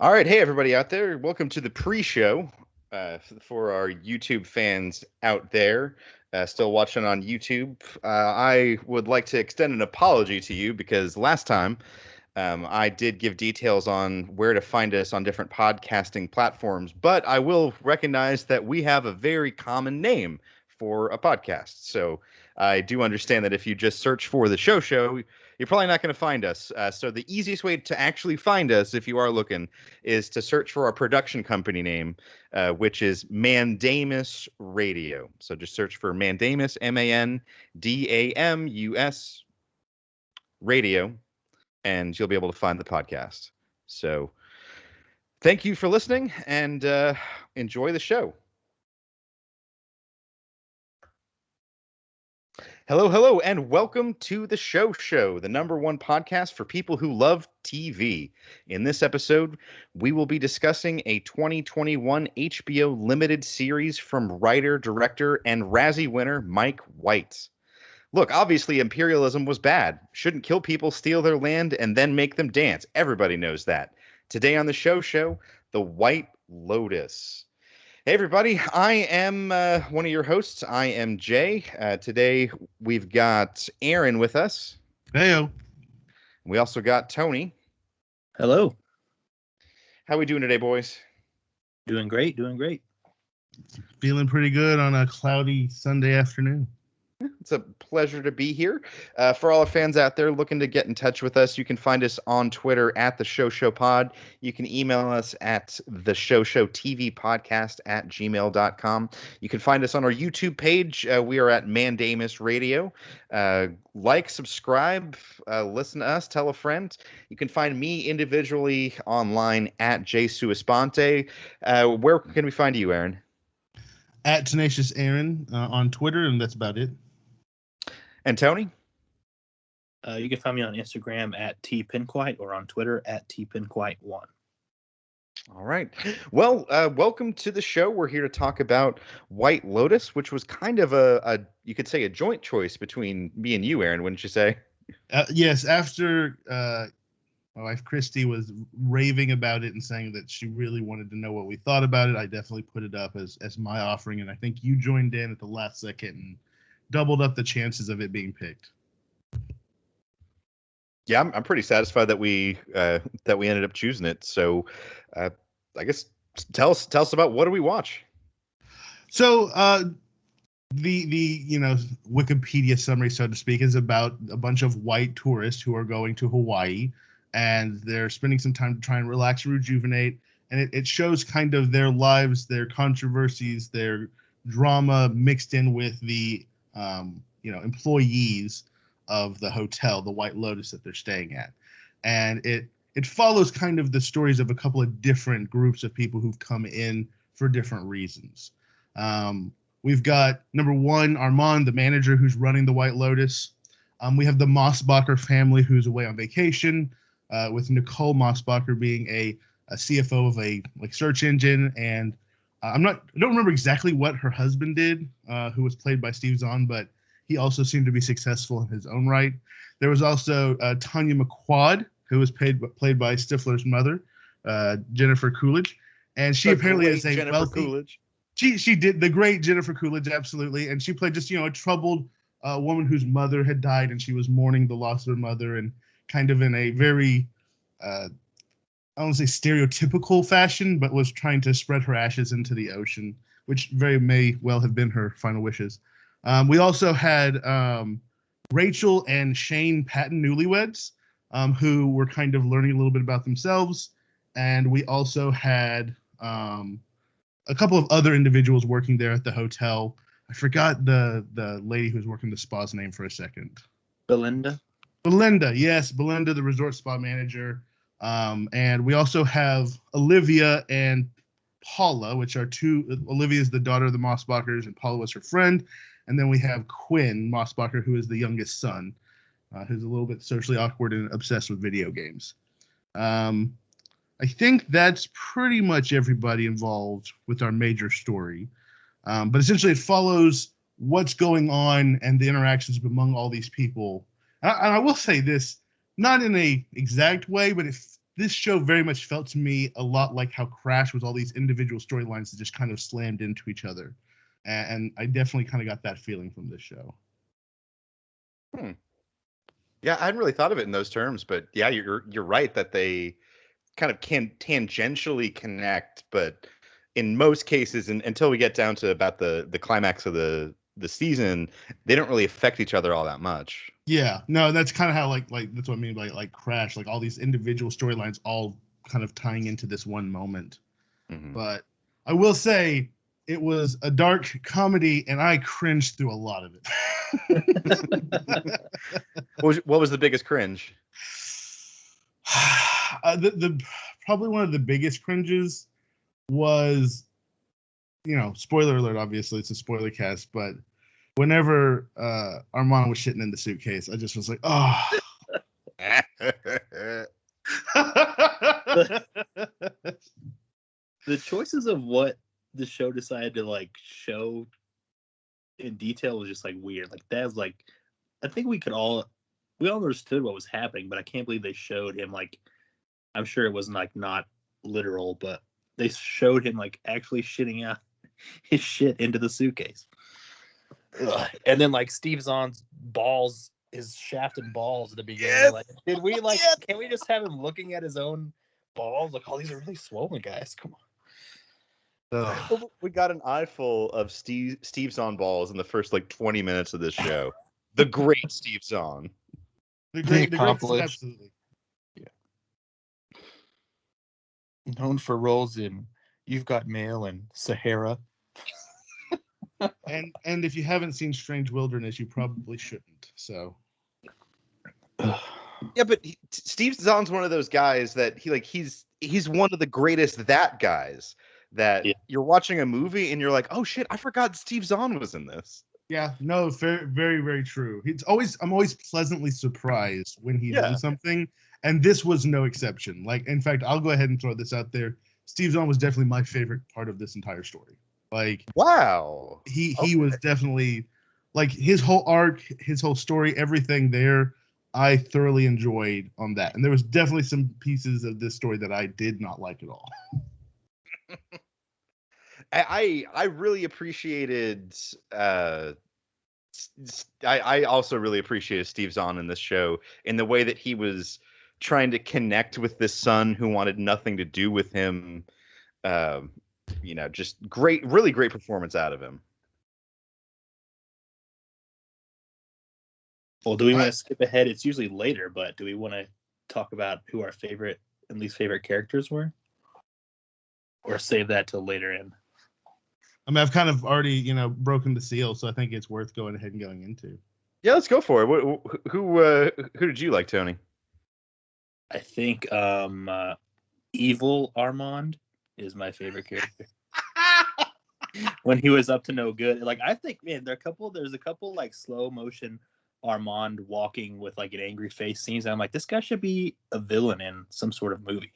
All right, hey everybody out there. Welcome to the pre-show for our YouTube fans out there still watching on YouTube. I would like to extend an apology to you because last time I did give details on where to find us on different podcasting platforms, but I will recognize that we have a very common name for a podcast. So I do understand that if you just search for the show, you're probably not going to find us. So the easiest way to actually find us, if you are looking, is to search for our production company name, which is Mandamus Radio. So just search for Mandamus, Mandamus Radio, and you'll be able to find the podcast. So thank you for listening, and enjoy the show. Hello, and welcome to the show, the number one podcast for people who love TV. In this episode, we will be discussing a 2021 HBO limited series from writer, director, and Razzie winner Mike White. Look, obviously imperialism was bad. Shouldn't kill people, steal their land, and then make them dance. Everybody knows that. Today on the show, The White Lotus. Hey, everybody. I am one of your hosts. I am Jay. Today, we've got Aaron with us. Heyo. We also got Tony. Hello. How we doing today, boys? Doing great. Feeling pretty good on a cloudy Sunday afternoon. It's a pleasure to be here. For all our fans out there looking to get in touch with us, you can find us on Twitter at the Show Pod. You can email us at the Show TV Podcast at gmail.com. You can find us on our YouTube page. We are at Mandamus Radio. Like, subscribe, listen to us, tell a friend. You can find me individually online at J Suesponte. Where can we find you, Aaron? At Tenacious Aaron on Twitter, and that's about it. And Tony? You can find me on Instagram at tpinquite or on Twitter at tpinquite1. All right. Well, welcome to the show. We're here to talk about White Lotus, which was kind of a you could say a joint choice between me and you, Aaron, wouldn't you say? Yes, after my wife Christy was raving about it and saying that she really wanted to know what we thought about it, I definitely put it up as my offering, and I think you joined in at the last second and doubled up the chances of it being picked. Yeah, I'm pretty satisfied that we ended up choosing it. So, I guess tell us about what do we watch. So, the Wikipedia summary, so to speak, is about a bunch of white tourists who are going to Hawaii, and they're spending some time to try and relax and rejuvenate. And it shows kind of their lives, their controversies, their drama mixed in with the employees of the hotel, the White Lotus that they're staying at. And it follows kind of the stories of a couple of different groups of people who've come in for different reasons. We've got number one, Armand, the manager who's running the White Lotus. We have the Mossbacher family who's away on vacation, with Nicole Mossbacher being a CFO of a search engine. And I don't remember exactly what her husband did, who was played by Steve Zahn, but he also seemed to be successful in his own right. There was also Tanya McQuad, who was played by Stifler's mother, Jennifer Coolidge, and she apparently is a Jennifer wealthy. Coolidge. She did the great Jennifer Coolidge, absolutely, and she played just a troubled woman whose mother had died, and she was mourning the loss of her mother, and kind of in a very I don't want to say stereotypical fashion, but was trying to spread her ashes into the ocean, which may well have been her final wishes. We also had Rachel and Shane Patton, newlyweds, who were kind of learning a little bit about themselves. And we also had a couple of other individuals working there at the hotel. I forgot the lady who was working the spa's name for a second. Belinda, yes, Belinda, the resort spa manager. And we also have Olivia and Paula, which are two. Olivia is the daughter of the Mossbachers, and Paula was her friend. And then we have Quinn Mossbacher, who is the youngest son, who's a little bit socially awkward and obsessed with video games. I think that's pretty much everybody involved with our major story. But essentially, it follows what's going on and the interactions among all these people. And I will say this, not in a exact way, but this show very much felt to me a lot like how Crash was all these individual storylines that just kind of slammed into each other. And I definitely kind of got that feeling from this show. Yeah, I hadn't really thought of it in those terms, but yeah, you're right that they kind of can tangentially connect, but in most cases, and until we get down to about the climax of the season, they don't really affect each other all that much. Yeah, no, that's kind of how like that's what I mean by like Crash, like all these individual storylines all kind of tying into this one moment. Mm-hmm. But I will say it was a dark comedy, and I cringed through a lot of it. What was the biggest cringe? The probably one of the biggest cringes was, spoiler alert, obviously it's a spoiler cast, but whenever Armand was shitting in the suitcase, I just was like, oh. The choices of what the show decided to like show in detail was just like weird. Like that was like, I think we all understood what was happening, but I can't believe they showed him like, I'm sure it wasn't like not literal, but they showed him like actually shitting out his shit into the suitcase. Ugh. And then like Steve Zahn's balls, his shafted balls at the beginning. Yes. Like, did we like? Yes. Can we just have him looking at his own balls? Like, oh, these are really swollen, guys. Come on. We got an eyeful of Steve Zahn balls in the first like 20 minutes of this show. The great Steve Zahn. The great, absolutely. Yeah. Known for roles in You've Got Mail and Sahara. and if you haven't seen Strange Wilderness, you probably shouldn't. So. Yeah, but Steve Zahn's one of those guys that he's one of the greatest that guys. That you're watching a movie and you're like, oh shit, I forgot Steve Zahn was in this. Yeah, no, very, very, very true. I'm always pleasantly surprised when he's in something, and this was no exception. Like, in fact, I'll go ahead and throw this out there. Steve Zahn was definitely my favorite part of this entire story. Like, wow, he was definitely like his whole arc, his whole story, everything there. I thoroughly enjoyed on that, and there was definitely some pieces of this story that I did not like at all. I really appreciated I also really appreciated Steve Zahn in this show in the way that he was trying to connect with this son who wanted nothing to do with him. Just really great performance out of him. Well, do we want to skip ahead? It's usually later, but do we want to talk about who our favorite and least favorite characters were? Or save that till later in? I mean, I've kind of already, broken the seal, so I think it's worth going ahead and going into. Yeah, let's go for it. Who did you like, Tony? I think Evil Armand is my favorite character. When he was up to no good, like I think, man, there's a couple like slow motion Armand walking with like an angry face scenes. And I'm like, this guy should be a villain in some sort of movie.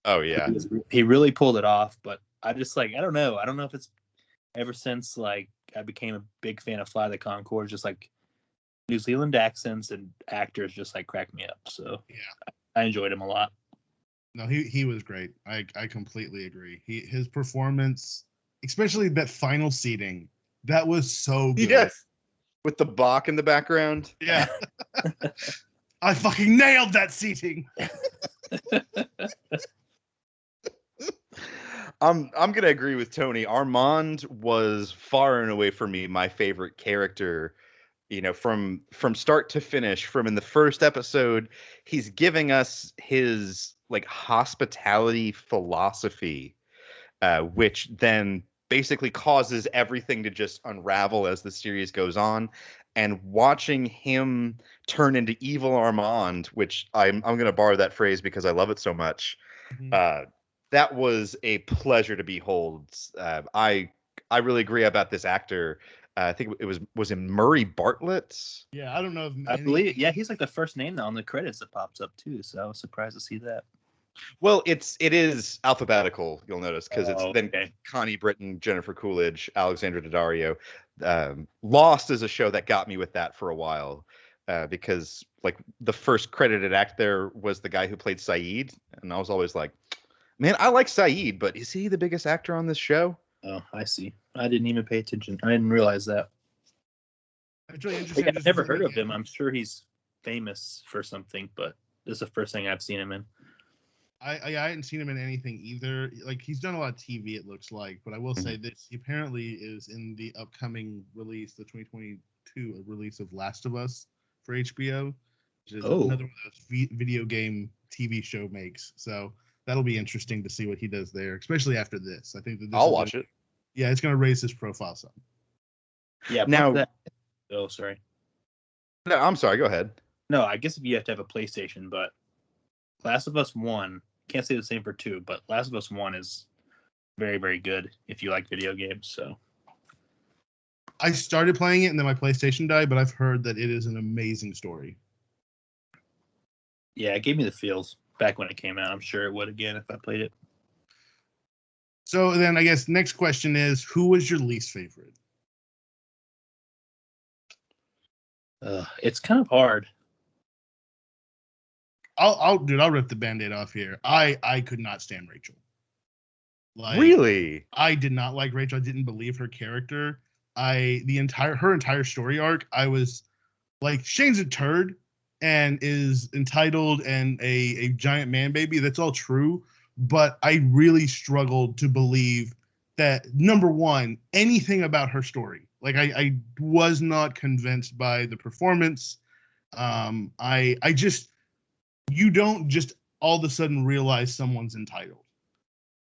Oh yeah, he really pulled it off. But I just like, I don't know if it's ever since like I became a big fan of Fly the Conchords, just like New Zealand accents and actors just like crack me up. So yeah, I enjoyed him a lot. No, he was great. I completely agree. His performance, especially that final seating, that was so good. Yes, with the Bach in the background. Yeah, I fucking nailed that seating. I'm gonna agree with Tony. Armand was far and away for me my favorite character. From start to finish. From in the first episode, he's giving us his like hospitality philosophy, which then basically causes everything to just unravel as the series goes on. And watching him turn into evil Armand, which I'm gonna borrow that phrase because I love it so much. Mm-hmm. That was a pleasure to behold. I really agree about this actor. I think it was in Murray Bartlett. Yeah, I don't know. I believe, yeah, he's like the first name on the credits that pops up too. So I was surprised to see that. Well, it is alphabetical. You'll notice because then Connie Britton, Jennifer Coolidge, Alexandra Daddario. Lost is a show that got me with that for a while. because like the first credited act there was the guy who played Saeed, and I was always like, man, I like Saeed, but is he the biggest actor on this show? Oh, I see. I didn't even pay attention. I didn't realize that. It's really But interesting. yeah, I've never heard of him. I'm sure he's famous for something, but this is the first thing I've seen him in. I hadn't seen him in anything either. Like, he's done a lot of TV, it looks like, but I will say this: he apparently is in the upcoming release, the 2022 release of Last of Us for HBO, which is another one of those video game TV show makes. So that'll be interesting to see what he does there, especially after this. I think that this I'll watch it. Yeah, it's going to raise his profile some. Yeah. Now, oh, sorry. No, I'm sorry. Go ahead. No, I guess if you have to have a PlayStation, but Last of Us 1, can't say the same for 2, but Last of Us 1 is very, very good if you like video games. So I started playing it and then my PlayStation died, but I've heard that it is an amazing story. Yeah, it gave me the feels back when it came out. I'm sure it would again if I played it. So then I guess next question is, who was your least favorite? It's kind of hard. I'll rip the Band-Aid off here. I could not stand Rachel. Like, really? I did not like Rachel. I didn't believe her character. Her entire story arc, I was like, Shane's a turd and is entitled and a giant man baby. That's all true. But I really struggled to believe that, number one, anything about her story. Like, I was not convinced by the performance. You don't just all of a sudden realize someone's entitled.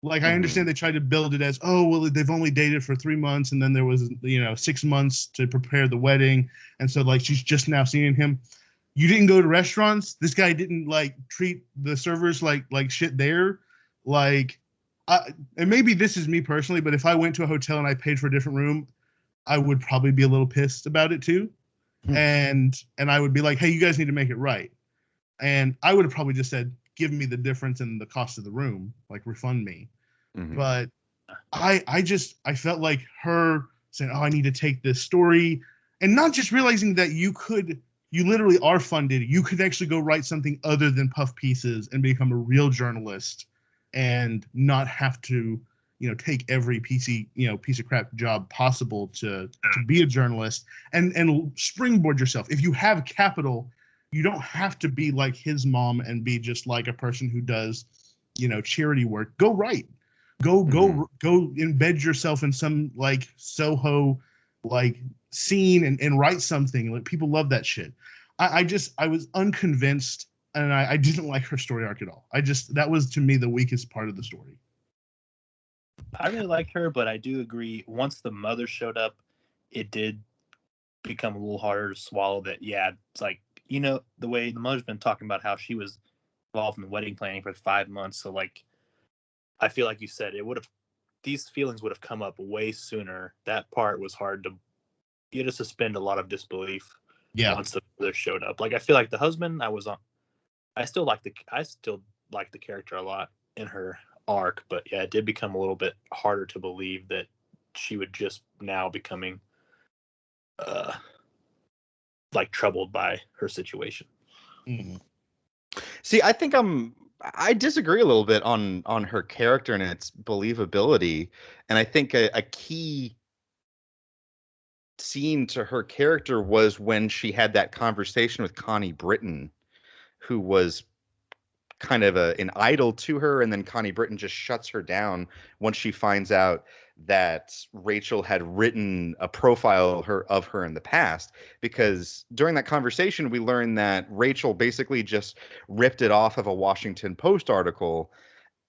Like, I understand they tried to build it as, oh, well, they've only dated for 3 months, and then there was, 6 months to prepare the wedding, and so like she's just now seeing him. You didn't go to restaurants. This guy didn't like treat the servers like shit there. Like, and maybe this is me personally, but if I went to a hotel and I paid for a different room, I would probably be a little pissed about it too. And I would be like, hey, you guys need to make it right. And I would have probably just said, give me the difference in the cost of the room, like refund me. But I felt like her saying, oh, I need to take this story, and not just realizing that you literally are funded. You could actually go write something other than puff pieces and become a real journalist and not have to, take every piece of crap job possible to be a journalist and springboard yourself. If you have capital, you don't have to be like his mom and be just like a person who does, charity work. Go write. Go embed yourself in some like Soho like scene and write something. Like, people love that shit. I was unconvinced, and I didn't like her story arc at all. That was to me the weakest part of the story. I really liked her, but I do agree. Once the mother showed up, it did become a little harder to swallow that. Yeah, it's like, the way the mother's been talking about how she was involved in the wedding planning for 5 months. So like, I feel like you said these feelings would have come up way sooner. That part was hard to suspend a lot of disbelief. Yeah. Once the mother showed up. Like, I feel like the husband, I still like the character a lot in her arc, but yeah, it did become a little bit harder to believe that she would just now becoming like troubled by her situation. See, I think I disagree a little bit on her character and its believability, and I think a key scene to her character was when she had that conversation with Connie Britton, who was kind of an idol to her, and then Connie Britton just shuts her down once she finds out that Rachel had written a profile of her in the past, because during that conversation we learned that Rachel basically just ripped it off of a Washington Post article,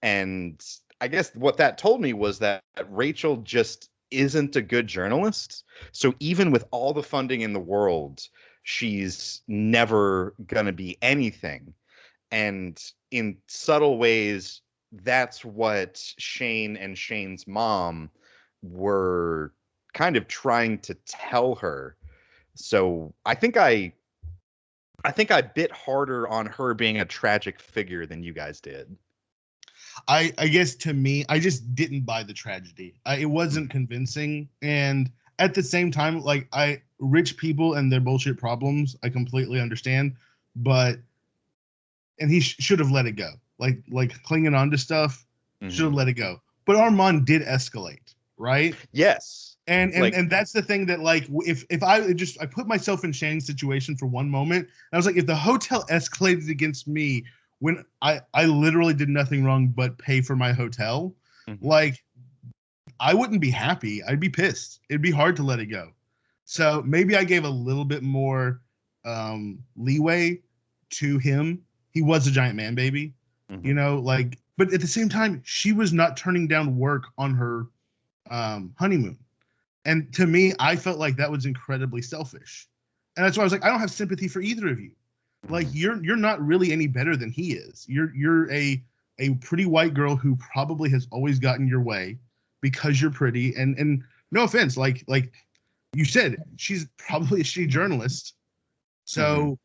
and I guess what that told me was that Rachel just isn't a good journalist. So even with all the funding in the world, she's never gonna be anything. And in subtle ways, that's what Shane and Shane's mom were kind of trying to tell her. So I think I bit harder on her being a tragic figure than you guys did. I guess to me, I just didn't buy the tragedy. It wasn't convincing, and at the same time, like rich people and their bullshit problems, I completely understand, but and he should have let it go. Like clinging on to stuff, should have let it go. But Armand did escalate, right? Yes. And that's the thing that like if I put myself in Shane's situation for one moment, and I was like, if the hotel escalated against me when I literally did nothing wrong but pay for my hotel, like I wouldn't be happy. I'd be pissed. It'd be hard to let it go. So maybe I gave a little bit more leeway to him. He was a giant man baby, you know, like, but at the same time, she was not turning down work on her honeymoon. And to me, I felt like that was incredibly selfish. And that's why I was like, I don't have sympathy for either of you. Like you're not really any better than he is. You're a pretty white girl who probably has always gotten your way because you're pretty. And no offense, like you said, she's probably a shitty journalist. So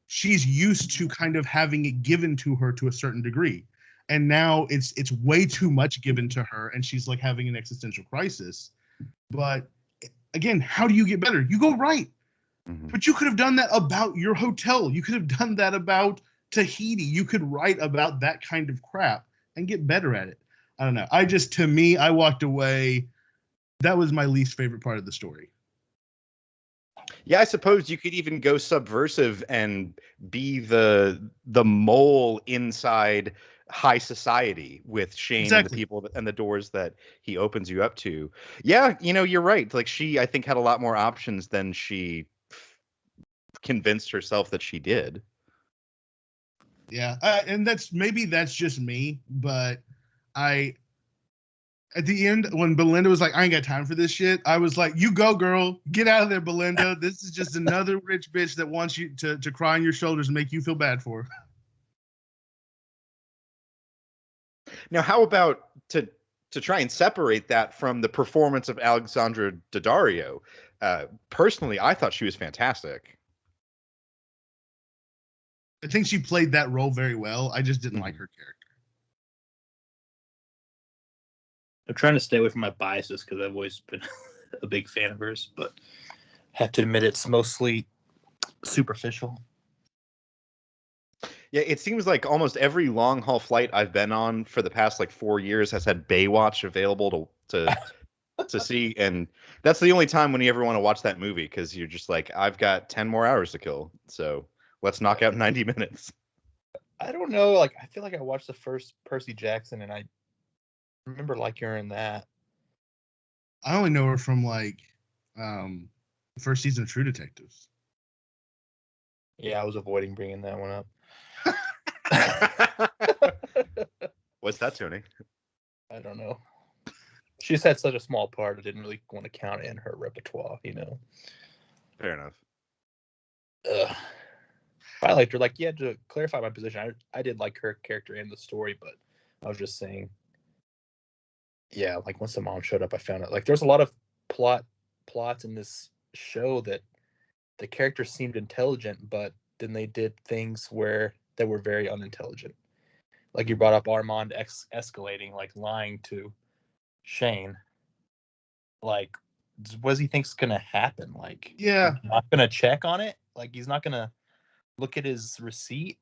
she's used to kind of having it given to her to a certain degree. And now it's way too much given to her, and she's like having an existential crisis. But again, how do you get better? You go right. But you could have done that about your hotel. You could have done that about Tahiti. You could write about that kind of crap and get better at it. I don't know. To me, I walked away. That was my least favorite part of the story. Yeah, I suppose you could even go subversive and be the mole inside high society with Shane and the people and the doors that he opens you up to. Yeah, you're right. Like I think had a lot more options than she convinced herself that she did. Yeah, and that's just me, but at the end when Belinda was like, I ain't got time for this shit, I was like, you go, girl, get out of there, Belinda. This is just another rich bitch that wants you to cry on your shoulders and make you feel bad for her. Now, how about to try and separate that from the performance of Alexandra Daddario? Personally, I thought she was fantastic. I think she played that role very well. I just didn't like her character. I'm trying to stay away from my biases because I've always been a big fan of hers, but have to admit it's mostly superficial. Yeah, it seems like almost every long haul flight I've been on for the past 4 years has had Baywatch available to see, and that's the only time when you ever want to watch that movie because you're just like, I've got 10 more hours to kill, so let's knock out 90 minutes. I don't know, I feel like I watched the first Percy Jackson and I remember liking her in that. I only know her from the first season of True Detectives. Yeah, I was avoiding bringing that one up. What's that, Tony? I don't know. She's had such a small part, I didn't really want to count it in her repertoire, Fair enough. I liked her. Yeah, to clarify my position, I did like her character in the story, but I was just saying, yeah, once the mom showed up, I found it there's a lot of plots in this show that the characters seemed intelligent, but then they did things that were very unintelligent. You brought up Armand escalating, lying to Shane. What does he think's gonna happen? Yeah, he's not gonna check on it. He's not gonna look at his receipt.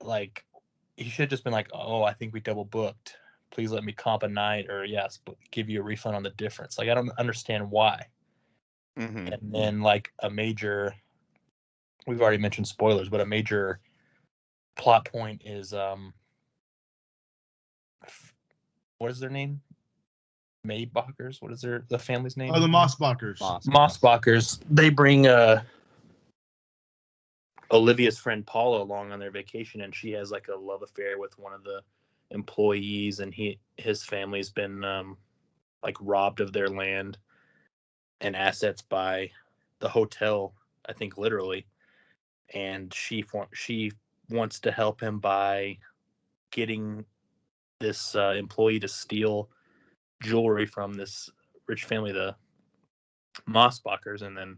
He should have just been oh, I think we double booked. Please let me comp a night, or yes, but give you a refund on the difference. I don't understand why. And then a major, we've already mentioned spoilers, but a major plot point is what is their name? Maybachers. What is the family's name? Oh, the Mossbachers. Mossbachers. They bring Olivia's friend Paula along on their vacation, and she has a love affair with one of the employees, and his family's been robbed of their land and assets by the hotel, I think literally, and she wants to help him by getting this employee to steal jewelry from this rich family, the Mossbachers, and then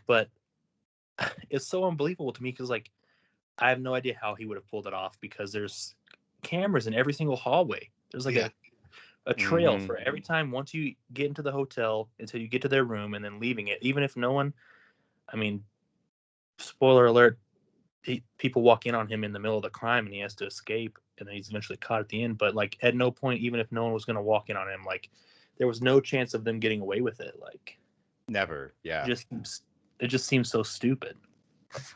but it's so unbelievable to me because I have no idea how he would have pulled it off because there's cameras in every single hallway. There's a a trail for every time once you get into the hotel until you get to their room and then leaving it. Even if no one, I mean, spoiler alert, people walk in on him in the middle of the crime and he has to escape and then he's eventually caught at the end. But like at no point, even if no one was going to walk in on him, like there was no chance of them getting away with it. Like never. Yeah. It just seems so stupid.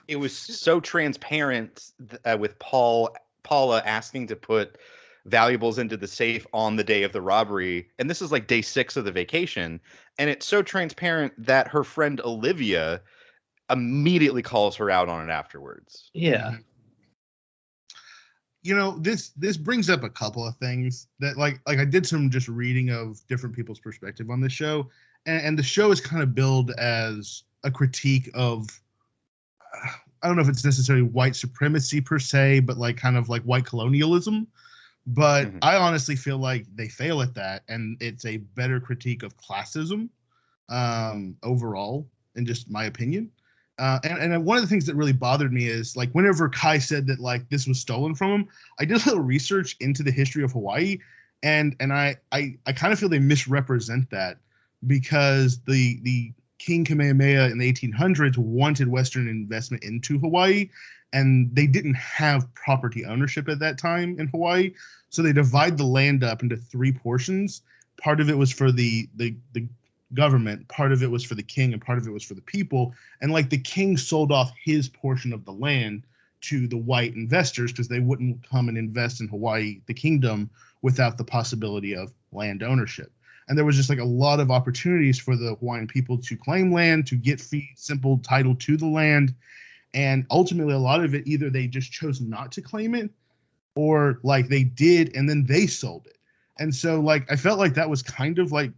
It was so transparent with Paula asking to put valuables into the safe on the day of the robbery, and this is like day 6 of the vacation, and it's so transparent that her friend Olivia immediately calls her out on it afterwards. Yeah. You know, this brings up a couple of things that like I did some just reading of different people's perspective on this show, and the show is kind of billed as a critique of I don't know if it's necessarily white supremacy per se, but like kind of like white colonialism. But I honestly feel like they fail at that, and it's a better critique of classism overall, in just my opinion. And one of the things that really bothered me is like whenever Kai said that like this was stolen from him, I did a little research into the history of Hawaii, and I kind of feel they misrepresent that because the King Kamehameha in the 1800s wanted Western investment into Hawaii, and they didn't have property ownership at that time in Hawaii. So they divide the land up into 3 portions. Part of it was for the government, part of it was for the king, and part of it was for the people. And like the king sold off his portion of the land to the white investors because they wouldn't come and invest in Hawaii, the kingdom, without the possibility of land ownership. And there was just like a lot of opportunities for the Hawaiian people to claim land, to get simple title to the land. And ultimately, a lot of it, either they just chose not to claim it or like they did and then they sold it. And so like I felt like that was kind of like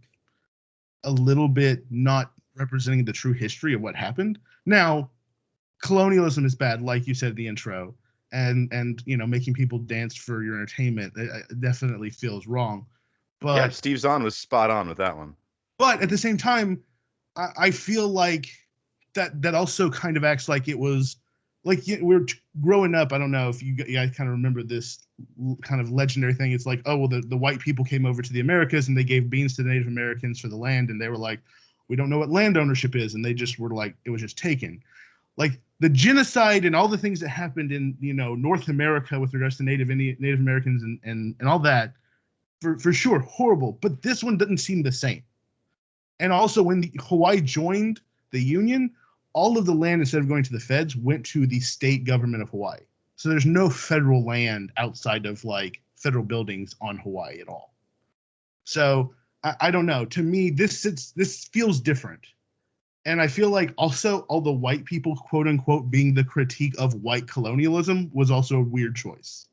a little bit not representing the true history of what happened. Now, colonialism is bad, like you said in the intro, and you know, making people dance for your entertainment it definitely feels wrong. But yeah, Steve Zahn was spot on with that one. But at the same time, I feel like that also kind of acts like it was like we're growing up. I don't know if you guys kind of remember this kind of legendary thing. It's like, oh, well, the white people came over to the Americas and they gave beans to the Native Americans for the land. And they were like, we don't know what land ownership is. And they just were like, it was just taken. Like the genocide and all the things that happened in, you know, North America with regards to Native Americans and all that, for sure, horrible. But this one doesn't seem the same. And also when Hawaii joined the Union, all of the land, instead of going to the feds, went to the state government of Hawaii. So there's no federal land outside of like federal buildings on Hawaii at all. So I don't know. To me, this feels different. And I feel like also all the white people, quote unquote, being the critique of white colonialism was also a weird choice.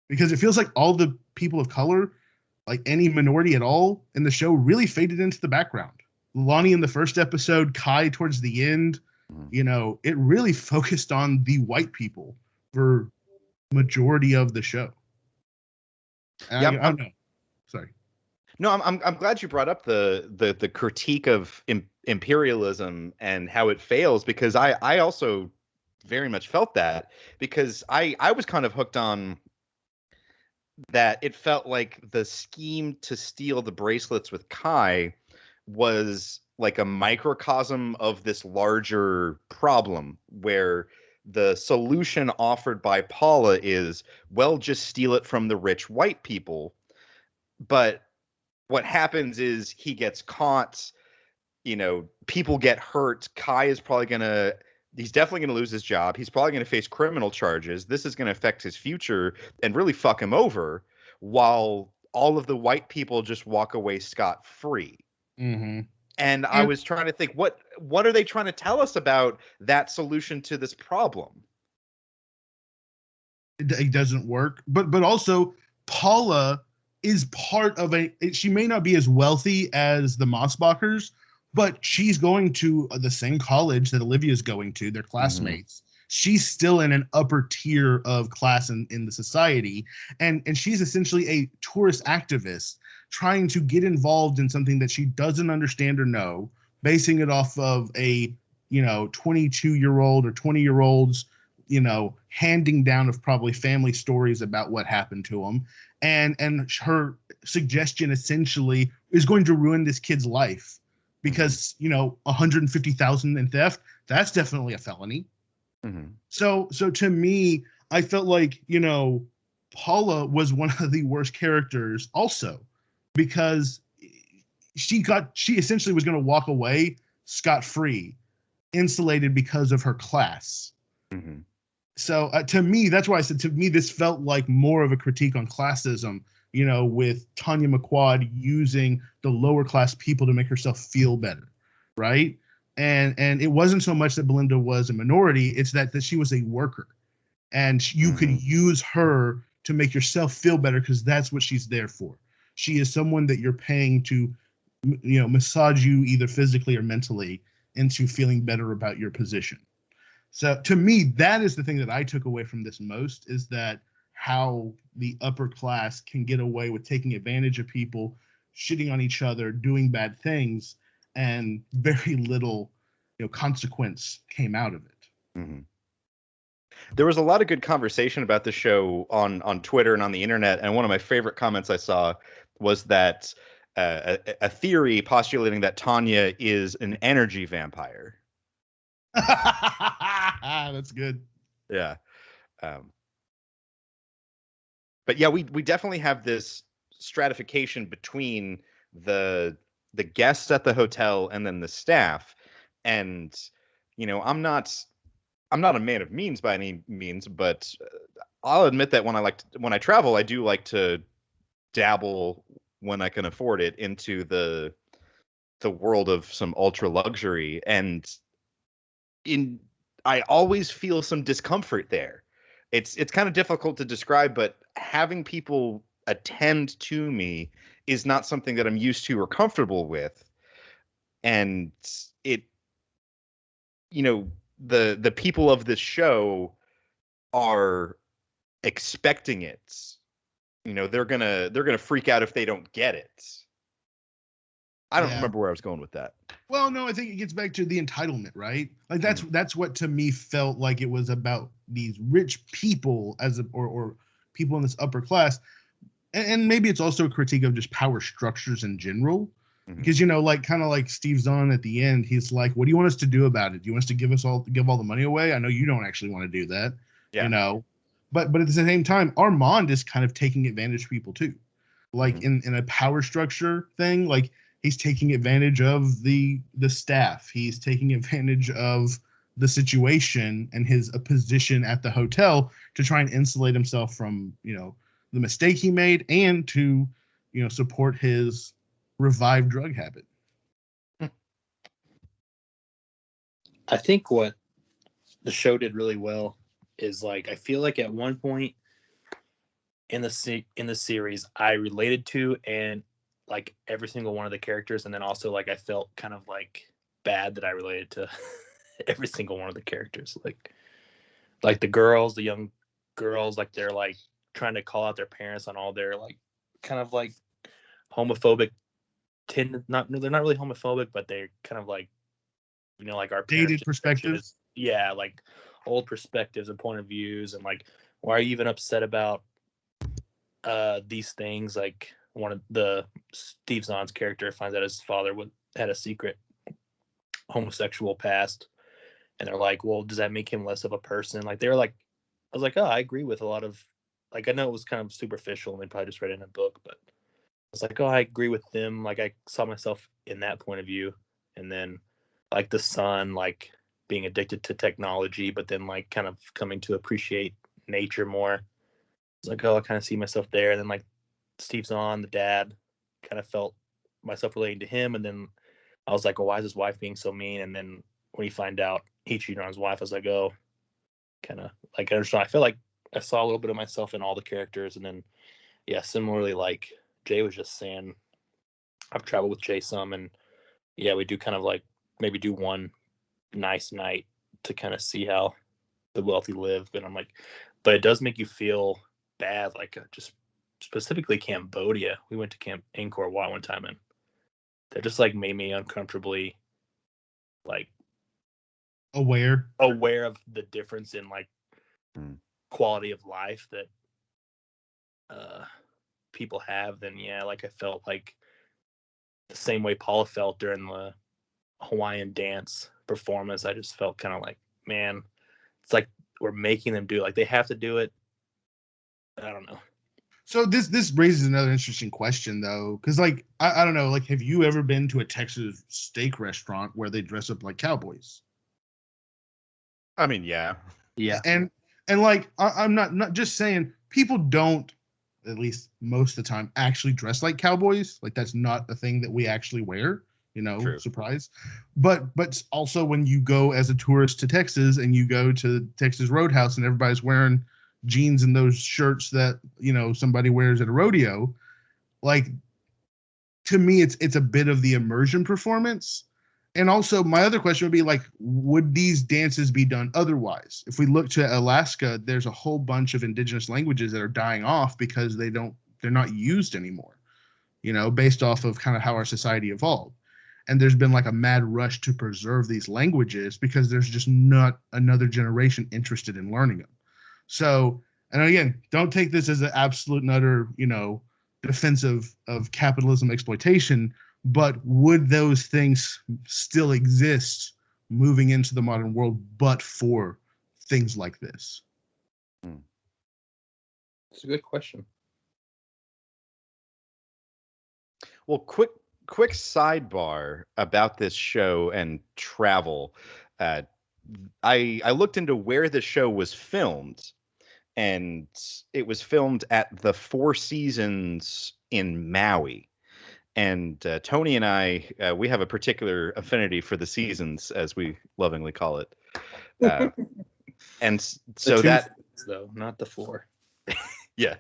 Because it feels like all the people of color, like any minority at all in the show, really faded into the background. Lonnie in the first episode, Kai towards the end, you know, it really focused on the white people for majority of the show. Yeah, I don't know. Sorry. No, I'm glad you brought up the critique of imperialism and how it fails, because I also very much felt that, because I was kind of hooked on that. It felt like the scheme to steal the bracelets with Kai was like a microcosm of this larger problem, where the solution offered by Paula is, well, just steal it from the rich white people. But what happens is he gets caught, you know, people get hurt. Kai is probably he's definitely going to lose his job. He's probably going to face criminal charges. This is going to affect his future and really fuck him over, while all of the white people just walk away scot-free. Mm-hmm. And I was trying to think, what are they trying to tell us about that solution to this problem? It doesn't work. But also, Paula is part of she may not be as wealthy as the Mossbachers, but she's going to the same college that Olivia's going to. They're classmates. Mm-hmm. She's still in an upper tier of class in the society. And she's essentially a tourist activist trying to get involved in something that she doesn't understand or know, basing it off of a, you know, 22-year-old or 20-year-olds, you know, handing down of probably family stories about what happened to them. And her suggestion essentially is going to ruin this kid's life because, 150,000 in theft, that's definitely a felony. Mm-hmm. So to me, I felt like, Paula was one of the worst characters also, because she essentially was going to walk away scot-free, insulated because of her class. Mm-hmm. So to me, that's why I said, to me, this felt like more of a critique on classism, with Tanya McQuad using the lower class people to make herself feel better, right? And it wasn't so much that Belinda was a minority, it's that she was a worker. And you could use her to make yourself feel better because that's what she's there for. She is someone that you're paying to, massage you either physically or mentally into feeling better about your position. So to me, that is the thing that I took away from this most, is that how the upper class can get away with taking advantage of people, shitting on each other, doing bad things, and very little, consequence came out of it. Mm-hmm. There was a lot of good conversation about the show on Twitter and on the internet, and one of my favorite comments I saw was that a theory postulating that Tanya is an energy vampire. That's good. Yeah. But yeah, we definitely have this stratification between the guests at the hotel and then the staff. And I'm not a man of means by any means, but I'll admit that when I travel, I do like to dabble when I can afford it into the world of some ultra luxury, and I always feel some discomfort there. It's kind of difficult to describe, but having people attend to me is not something that I'm used to or comfortable with. And it, the people of this show are expecting it. They're gonna freak out if they don't get it. I don't remember where I was going with that. Well, no, I think it gets back to the entitlement, right? Like that's what to me felt like it was about these rich people or people in this upper class, and maybe it's also a critique of just power structures in general. Because kind of like Steve Zahn at the end, he's like, "What do you want us to do about it? Do you want us to give all the money away? I know you don't actually want to do that, But at the same time, Armand is kind of taking advantage of people too, like in a power structure thing, like." He's taking advantage of the staff. He's taking advantage of the situation and his position at the hotel to try and insulate himself from, the mistake he made and to, support his revived drug habit. I think what the show did really well is, like, I feel like at one point in the series I related to and like every single one of the characters, and then also like I felt kind of like bad that I related to every single one of the characters, like the girls, the young girls, like they're like trying to call out their parents on all their like kind of like homophobic they're not really homophobic, but they're kind of like, like our dated perspectives. Yeah, like old perspectives and point of views, and like, why are you even upset about these things? Like, one of the Steve Zahn's character finds out his father had a secret homosexual past, and they're like, well, does that make him less of a person? Like, they're like, I was like, oh, I agree with a lot of, like, I know it was kind of superficial and they probably just read it in a book, but I was like, oh, I agree with them. Like, I saw myself in that point of view. And then like the son, like being addicted to technology, but then like kind of coming to appreciate nature more. It's like, oh, I kind of see myself there. And then like Steve Zahn, the dad, kind of felt myself relating to him. And then I was like, well, why is his wife being so mean? And then when you find out he cheated on his wife, I was like, oh, kind of like, I understand. I feel like I saw a little bit of myself in all the characters. And then, yeah, similarly, like Jay was just saying, I've traveled with Jay some, and yeah, we do kind of like maybe do one nice night to kind of see how the wealthy live. And I'm like, but it does make you feel bad. Like, just specifically Cambodia. We went to Camp Angkor Wat one time, and that just like made me uncomfortably like aware of the difference in like quality of life that people have, then yeah, like I felt like the same way Paula felt during the Hawaiian dance performance. I just felt kind of like, man, it's like we're making them do it. Like they have to do it. I don't know. So this raises another interesting question though, because like I don't know, like have you ever been to a Texas steak restaurant where they dress up like cowboys? I mean, yeah. Yeah. And like I'm not just saying people don't, at least most of the time, actually dress like cowboys. Like that's not the thing that we actually wear. True. Surprise. But also when you go as a tourist to Texas and you go to Texas Roadhouse and everybody's wearing jeans and those shirts that somebody wears at a rodeo, like to me it's a bit of the immersion performance. And also my other question would be like, would these dances be done otherwise? If we look to Alaska, there's a whole bunch of indigenous languages that are dying off because they're not used anymore, based off of kind of how our society evolved. And there's been like a mad rush to preserve these languages because there's just not another generation interested in learning them. So, and again, don't take this as an absolute and utter, defense of capitalism exploitation, but would those things still exist moving into the modern world, but for things like this? It's a good question. Well, quick sidebar about this show and travel. I looked into where the show was filmed, and it was filmed at the Four Seasons in Maui. And Tony and I, we have a particular affinity for the seasons, as we lovingly call it. And so that, though, not the four. yeah.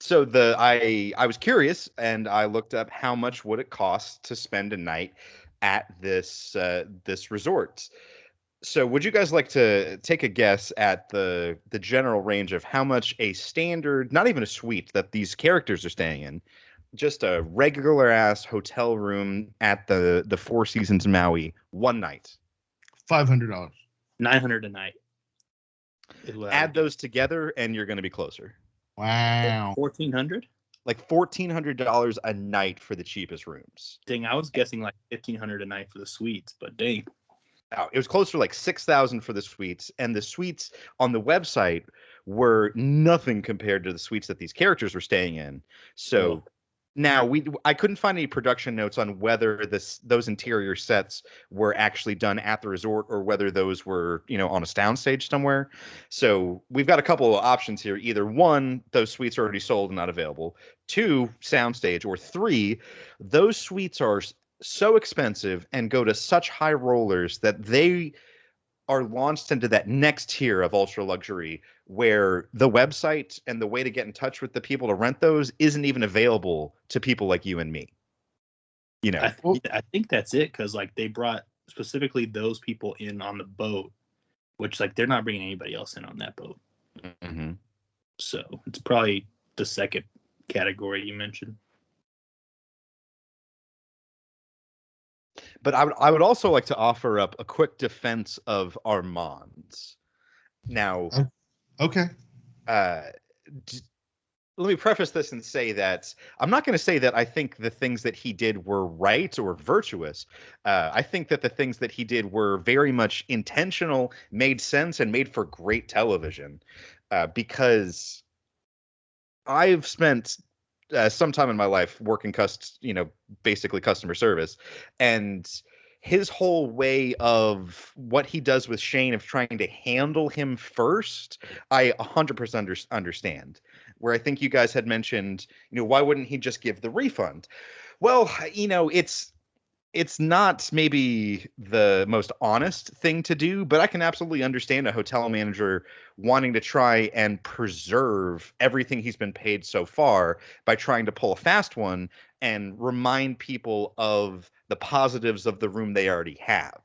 So I was curious, and I looked up how much would it cost to spend a night at this resort. So would you guys like to take a guess at the general range of how much a standard, not even a suite that these characters are staying in, just a regular ass hotel room at the Four Seasons Maui one night? $500. $900 a night. Add those together, and you're going to be closer. Wow. $1,400? Like $1,400 a night for the cheapest rooms. Dang, I was guessing like $1,500 a night for the suites, but dang. Oh, it was closer to like $6,000 for the suites, and the suites on the website were nothing compared to the suites that these characters were staying in. So now I couldn't find any production notes on whether those interior sets were actually done at the resort or whether those were, on a soundstage somewhere. So we've got a couple of options here. Either one, those suites are already sold and not available. Two, soundstage. Or three, those suites are so expensive and go to such high rollers that they are launched into that next tier of ultra luxury where the website and the way to get in touch with the people to rent those isn't even available to people like you and me. I think that's it, because like they brought specifically those people in on the boat, which like they're not bringing anybody else in on that boat. Mm-hmm. So it's probably the second category you mentioned. But I would also like to offer up a quick defense of Armand's. Now, okay. Let me preface this and say that I'm not going to say that I think the things that he did were right or virtuous. I think that the things that he did were very much intentional, made sense, and made for great television. Because I've spent some time in my life working basically customer service, and his whole way of what he does with Shane of trying to handle him first, I 100% understand. Where I think you guys had mentioned, why wouldn't he just give the refund? Well, it's not maybe the most honest thing to do, but I can absolutely understand a hotel manager wanting to try and preserve everything he's been paid so far by trying to pull a fast one and remind people of the positives of the room they already have.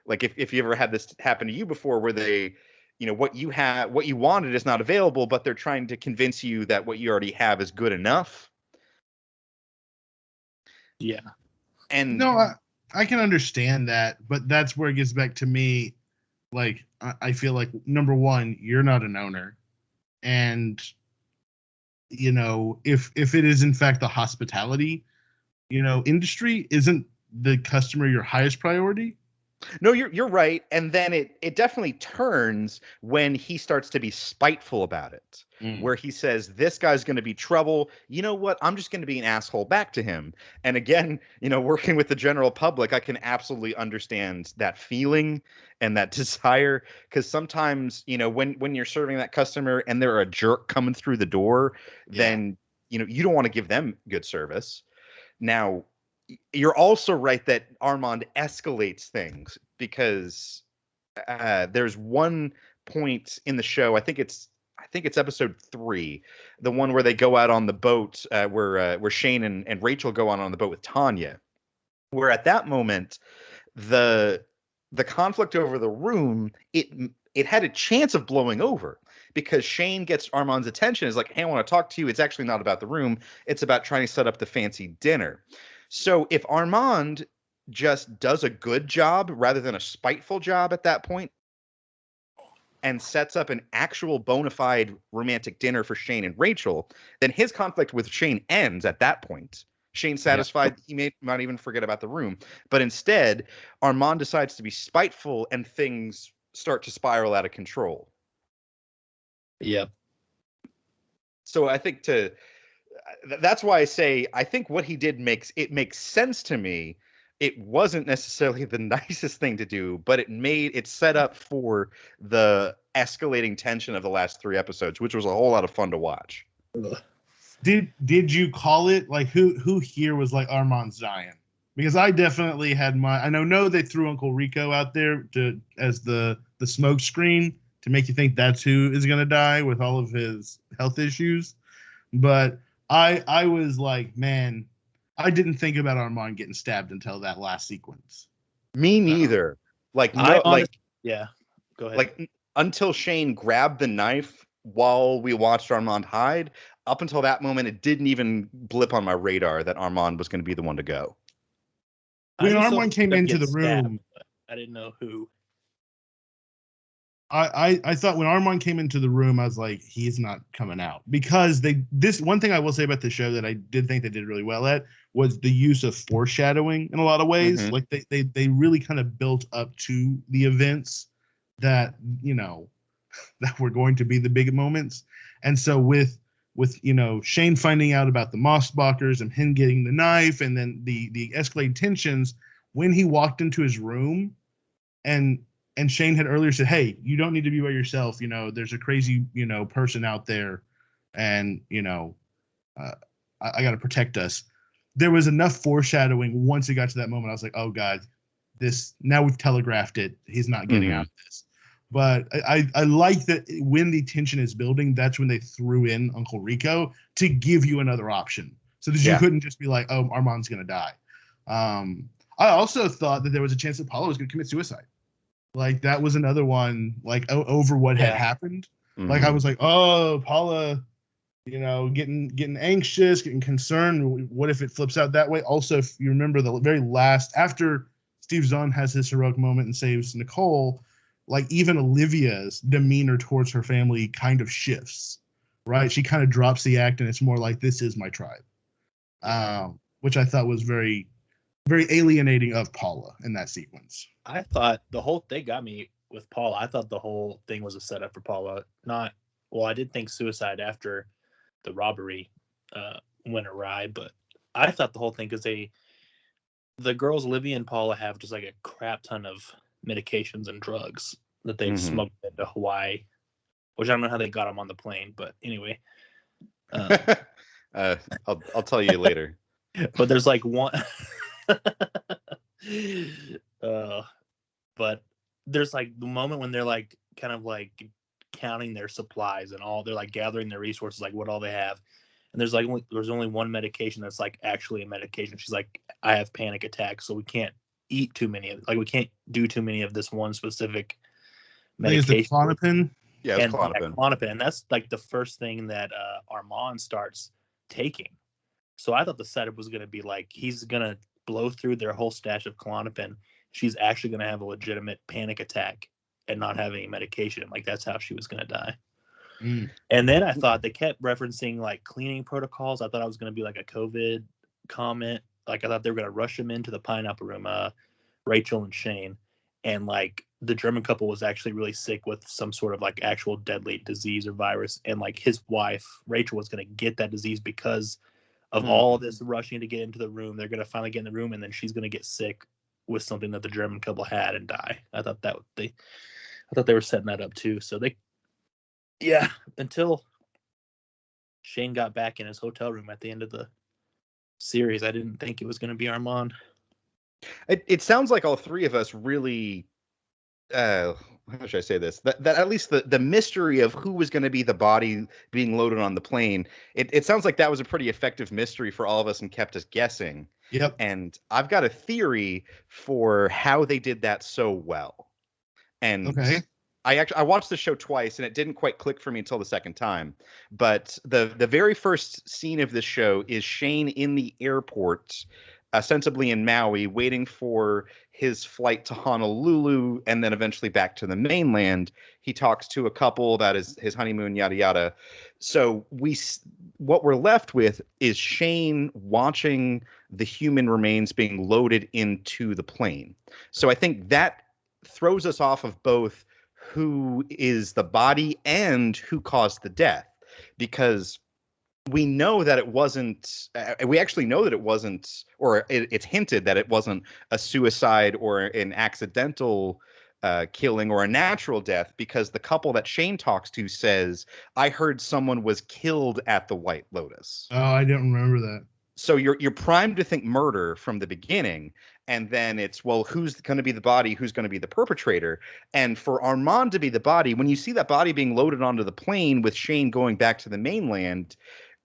Like if you ever had this happen to you before where they, what you wanted is not available, but they're trying to convince you that what you already have is good enough. Yeah. And no, I can understand that, but that's where it gets back to me. Like, I feel like, number one, you're not an owner. And if it is in fact the hospitality industry, isn't the customer your highest priority? No, you're right. And then it definitely turns when he starts to be spiteful about it, Mm. where he says, "This guy's going to be trouble. You know what? I'm just going to be an asshole back to him." And again, working with the general public, I can absolutely understand that feeling and that desire, because sometimes, when you're serving that customer and they're a jerk coming through the door, Yeah. then you don't want to give them good service. Now, you're also right that Armand escalates things, because there's one point in the show. I think it's episode 3, the one where they go out on the boat, where Shane and Rachel go on the boat with Tanya. Where at that moment, the the conflict over the room, it had a chance of blowing over, because Shane gets Armand's attention, is like, "Hey, I want to talk to you. It's actually not about the room. It's about trying to set up the fancy dinner." So if Armand just does a good job rather than a spiteful job at that point, and sets up an actual bona fide romantic dinner for Shane and Rachel, then his conflict with Shane ends at that point. Shane's Yeah. satisfied. He may not even forget about the room. But instead, Armand decides to be spiteful, and things start to spiral out of control. Yep. So I think that's why I say I think what he did makes sense to me. It wasn't necessarily the nicest thing to do, but it set up for the escalating tension of the last 3 episodes, which was a whole lot of fun to watch. Ugh. Did you call it, like, who here was like Armand Zion? Because I definitely had I know they threw Uncle Rico out there as the smoke screen to make you think that's who is going to die with all of his health issues. But I was like, man, I didn't think about Armand getting stabbed until that last sequence. Me neither. Like, I no, honestly, yeah. Go ahead. like until Shane grabbed the knife while we watched Armand hide. Up until that moment, it didn't even blip on my radar that Armand was going to be the one to go. When I knew Armand came into the stabbed, room, but I didn't know who. I thought when Armand came into the room, I was like, he's not coming out, because this one thing I will say about the show that I did think they did really well at was the use of foreshadowing in a lot of ways. Mhm. Like they really kind of built up to the events that that were going to be the big moments. And so with Shane finding out about the Mossbachers and him getting the knife, and then the escalating tensions when he walked into his room, and Shane had earlier said, "Hey, you don't need to be by yourself. There's a crazy, person out there, and I got to protect us." There was enough foreshadowing once it got to that moment. I was like, "Oh God, this now we've telegraphed it. He's not getting out of this." But I like that when the tension is building, that's when they threw in Uncle Rico to give you another option, so that you couldn't just be like, "Oh, Armand's gonna die." I also thought that there was a chance that Paula was going to commit suicide. Like, that was another one, like, over what had happened. Mhm. Like, I was like, oh, Paula, getting anxious, getting concerned. What if it flips out that way? Also, if you remember the very last, after Steve Zahn has his heroic moment and saves Nicole, like, even Olivia's demeanor towards her family kind of shifts, right? She kind of drops the act, and it's more like, this is my tribe, which I thought was very, very alienating of Paula in that sequence. I thought the whole thing got me with Paula. I thought the whole thing was a setup for Paula. I did think suicide after the robbery went awry, but I thought the whole thing, because the girls, Olivia and Paula, have just like a crap ton of medications and drugs that they've smuggled into Hawaii, which I don't know how they got them on the plane, but anyway. I'll tell you later. But there's like one. But there's like the moment when they're like kind of like counting their supplies and all, they're like gathering their resources, like what all they have. And there's only one medication that's like actually a medication. She's like, I have panic attacks, so we can't eat too many of it. Like, we can't do too many of this one specific medication. I think it's the Klonopin. Yeah, it was Klonopin. Klonopin. And that's like the first thing that Armand starts taking. So I thought the setup was going to be like, he's going to blow through their whole stash of Klonopin. She's actually going to have a legitimate panic attack and not have any medication. Like, that's how she was going to die. And then I thought they kept referencing like cleaning protocols. I thought I was going to be like a COVID comment. Like I thought they were going to rush him into the pineapple room, Rachel and Shane. And like the German couple was actually really sick with some sort of like actual deadly disease or virus. And like his wife, Rachel, was going to get that disease because of all this rushing to get into the room. They're going to finally get in the room, and then she's going to get sick with something that the German couple had and die. I thought they were setting that up too. So until Shane got back in his hotel room at the end of the series, I didn't think it was going to be Armand. It sounds like all three of us really, how should I say this? That at least the mystery of who was going to be the body being loaded on the plane, it sounds like that was a pretty effective mystery for all of us and kept us guessing. Yep. And I've got a theory for how they did that so well. And okay. I watched the show twice, and it didn't quite click for me until the second time. But the very first scene of this show is Shane in the airport, ostensibly in Maui, waiting for his flight to Honolulu and then eventually back to the mainland. He talks to a couple about his honeymoon, yada yada. So what we're left with is Shane watching the human remains being loaded into the plane. So I think that throws us off of both who is the body and who caused the death, because we know that it wasn't, we actually know that it wasn't, or it's hinted that it wasn't a suicide or an accidental killing or a natural death, because the couple that Shane talks to says, I heard someone was killed at the White Lotus. Oh, I didn't remember that. So you're primed to think murder from the beginning, and then it's, well, who's going to be the body, who's going to be the perpetrator? And for Armand to be the body, when you see that body being loaded onto the plane with Shane going back to the mainland,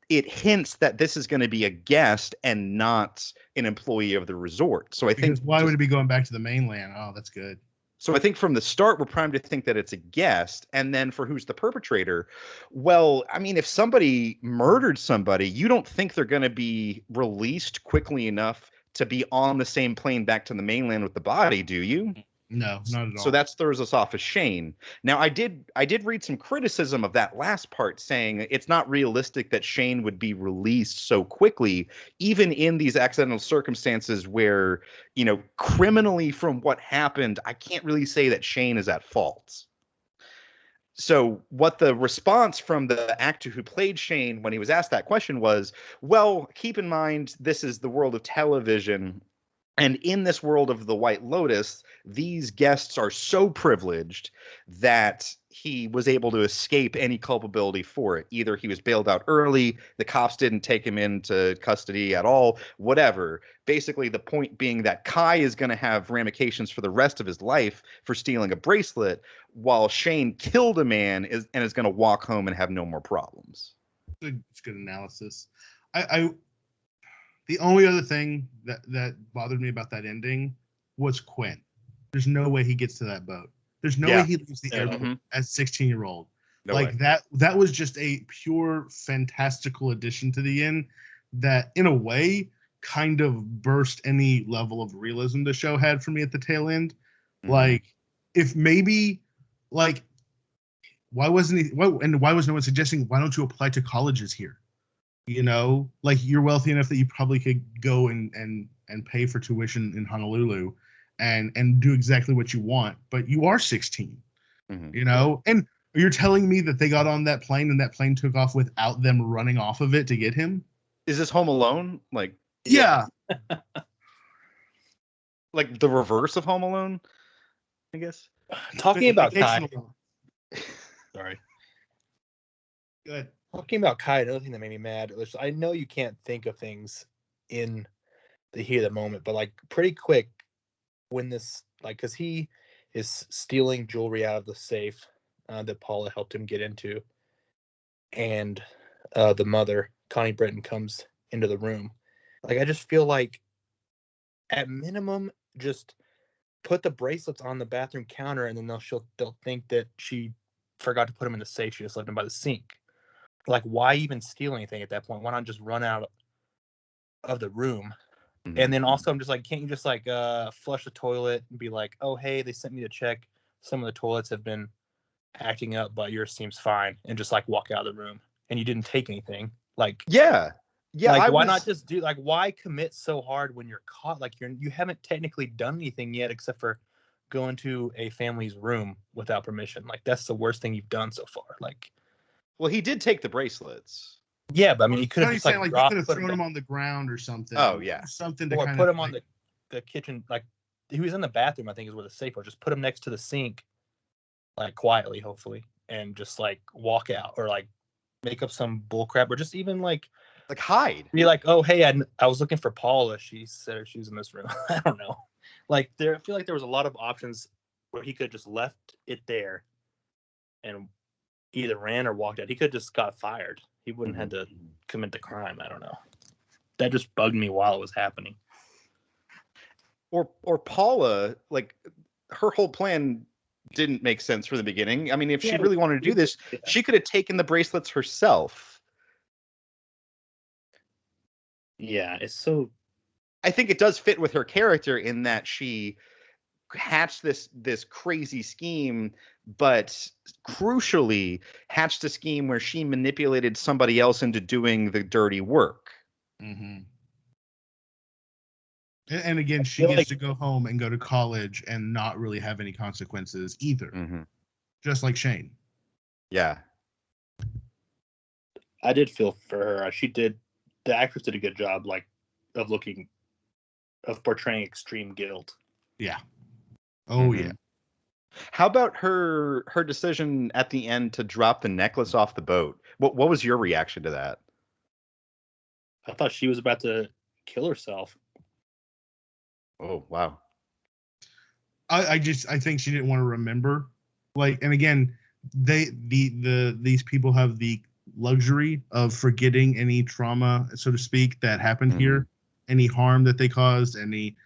it hints that this is going to be a guest and not an employee of the resort. So I think, why would it be going back to the mainland? Oh, that's good. So I think from the start, we're primed to think that it's a guest. And then for who's the perpetrator? Well, I mean, if somebody murdered somebody, you don't think they're going to be released quickly enough to be on the same plane back to the mainland with the body, do you? No, not at all. So that throws us off as Shane. Now, I did read some criticism of that last part, saying it's not realistic that Shane would be released so quickly, even in these accidental circumstances where, criminally from what happened, I can't really say that Shane is at fault. So what the response from the actor who played Shane when he was asked that question was, well, keep in mind, this is the world of television. And in this world of the White Lotus, these guests are so privileged that he was able to escape any culpability for it. Either he was bailed out early, the cops didn't take him into custody at all, whatever. Basically, the point being that Kai is going to have ramifications for the rest of his life for stealing a bracelet, while Shane killed a man and is going to walk home and have no more problems. It's good analysis. The only other thing that bothered me about that ending was Quinn. There's no way he gets to that boat. There's no way he leaves the airport as a 16-year-old. No way. That was just a pure fantastical addition to the end that, in a way, kind of burst any level of realism the show had for me at the tail end. Why wasn't why was no one suggesting, why don't you apply to colleges here? You're wealthy enough that you probably could go and pay for tuition in Honolulu and do exactly what you want, but you are 16, and you're telling me that they got on that plane and that plane took off without them running off of it to get him? Is this Home Alone? Yeah. Like the reverse of Home Alone, I guess. Talking about Kai. Sorry. Good. Talking about Kai, another thing that made me mad was, I know you can't think of things in the heat of the moment, but pretty quick when this, because he is stealing jewelry out of the safe that Paula helped him get into, and the mother, Connie Britton, comes into the room. I just feel like, at minimum, just put the bracelets on the bathroom counter, and then they'll think that she forgot to put them in the safe. She just left them by the sink. Why even steal anything at that point? Why not just run out of the room? Mm-hmm. And then also, I'm just can't you just flush the toilet and be like, oh, hey, they sent me to check. Some of the toilets have been acting up, but yours seems fine, and just like walk out of the room, and you didn't take anything. Like, Yeah. like why not just do, like, why commit so hard when you're caught? Like, you haven't technically done anything yet except for go into a family's room without permission. Like, that's the worst thing you've done so far. Like, well, he did take the bracelets. yeah, but I mean, he could have just like you dropped, could have put thrown him him on the ground or something. Oh yeah, something to or kind put of him on the kitchen. Like, he was in the bathroom, I think is where the safe was. Just put him next to the sink, like quietly, hopefully, and just like walk out, or like make up some bullcrap, or just even like hide. Be like, oh hey, I was looking for Paula. She said she was in this room. I don't know. Like, I feel like there was a lot of options where he could have just left it there and either ran or walked out. He could have just got fired. He wouldn't have had to commit the crime. I don't know. That just bugged me while it was happening. Or Paula, like, her whole plan didn't make sense from the beginning. I mean, if she really wanted to do this, she could have taken the bracelets herself. Yeah, it's so. I think it does fit with her character in that she hatched this crazy scheme, but crucially hatched a scheme where she manipulated somebody else into doing the dirty work. Mm-hmm. And again, she gets to go home and go to college and not really have any consequences either. Mm-hmm. Just like Shane. Yeah. I did feel for her. The actress did a good job, like, of portraying extreme guilt. Yeah. Oh, yeah. How about her decision at the end to drop the necklace off the boat? What was your reaction to that? I thought she was about to kill herself. Oh, wow. I think she didn't want to remember. Like, and again, these people have the luxury of forgetting any trauma, so to speak, that happened here, any harm that they caused, any,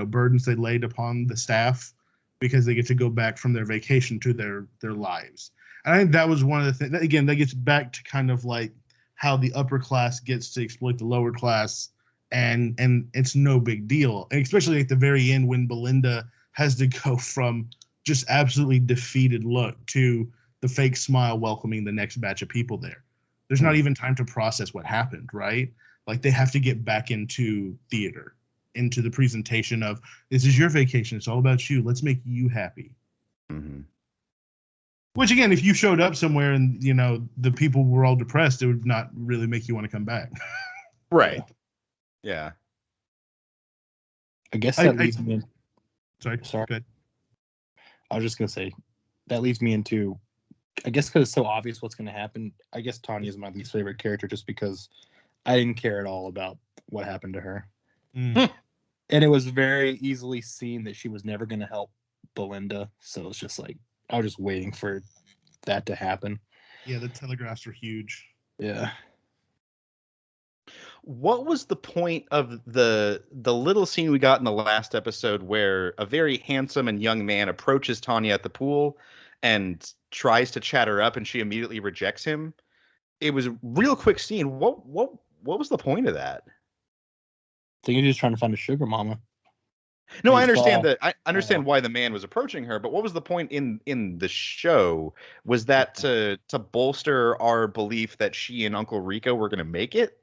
burdens they laid upon the staff, because they get to go back from their vacation to their lives. And I think that was one of the things. Again, that gets back to kind of like how the upper class gets to exploit the lower class, and it's no big deal. And especially at the very end when Belinda has to go from just absolutely defeated look to the fake smile welcoming the next batch of people there. There's not even time to process what happened, right? Like, they have to get back into theater, into the presentation of, this is your vacation. It's all about you. Let's make you happy. Mm-hmm. Which, again, if you showed up somewhere and, the people were all depressed, it would not really make you want to come back. Right. Yeah. I guess that leads me in. Sorry. Good. I was just going to say, that leads me into, I guess because it's so obvious what's going to happen, I guess Tanya is my least favorite character just because I didn't care at all about what happened to her. And it was very easily seen that she was never going to help Belinda. So it's just like, I was just waiting for that to happen. Yeah, the telegraphs were huge. Yeah. What was the point of the little scene we got in the last episode where a very handsome and young man approaches Tanya at the pool and tries to chat her up, and she immediately rejects him? It was a real quick scene. What was the point of that? I think he's just trying to find a sugar mama. No, I understand that. I understand why the man was approaching her, but what was the point in the show? Was that to bolster our belief that she and Uncle Rico were going to make it?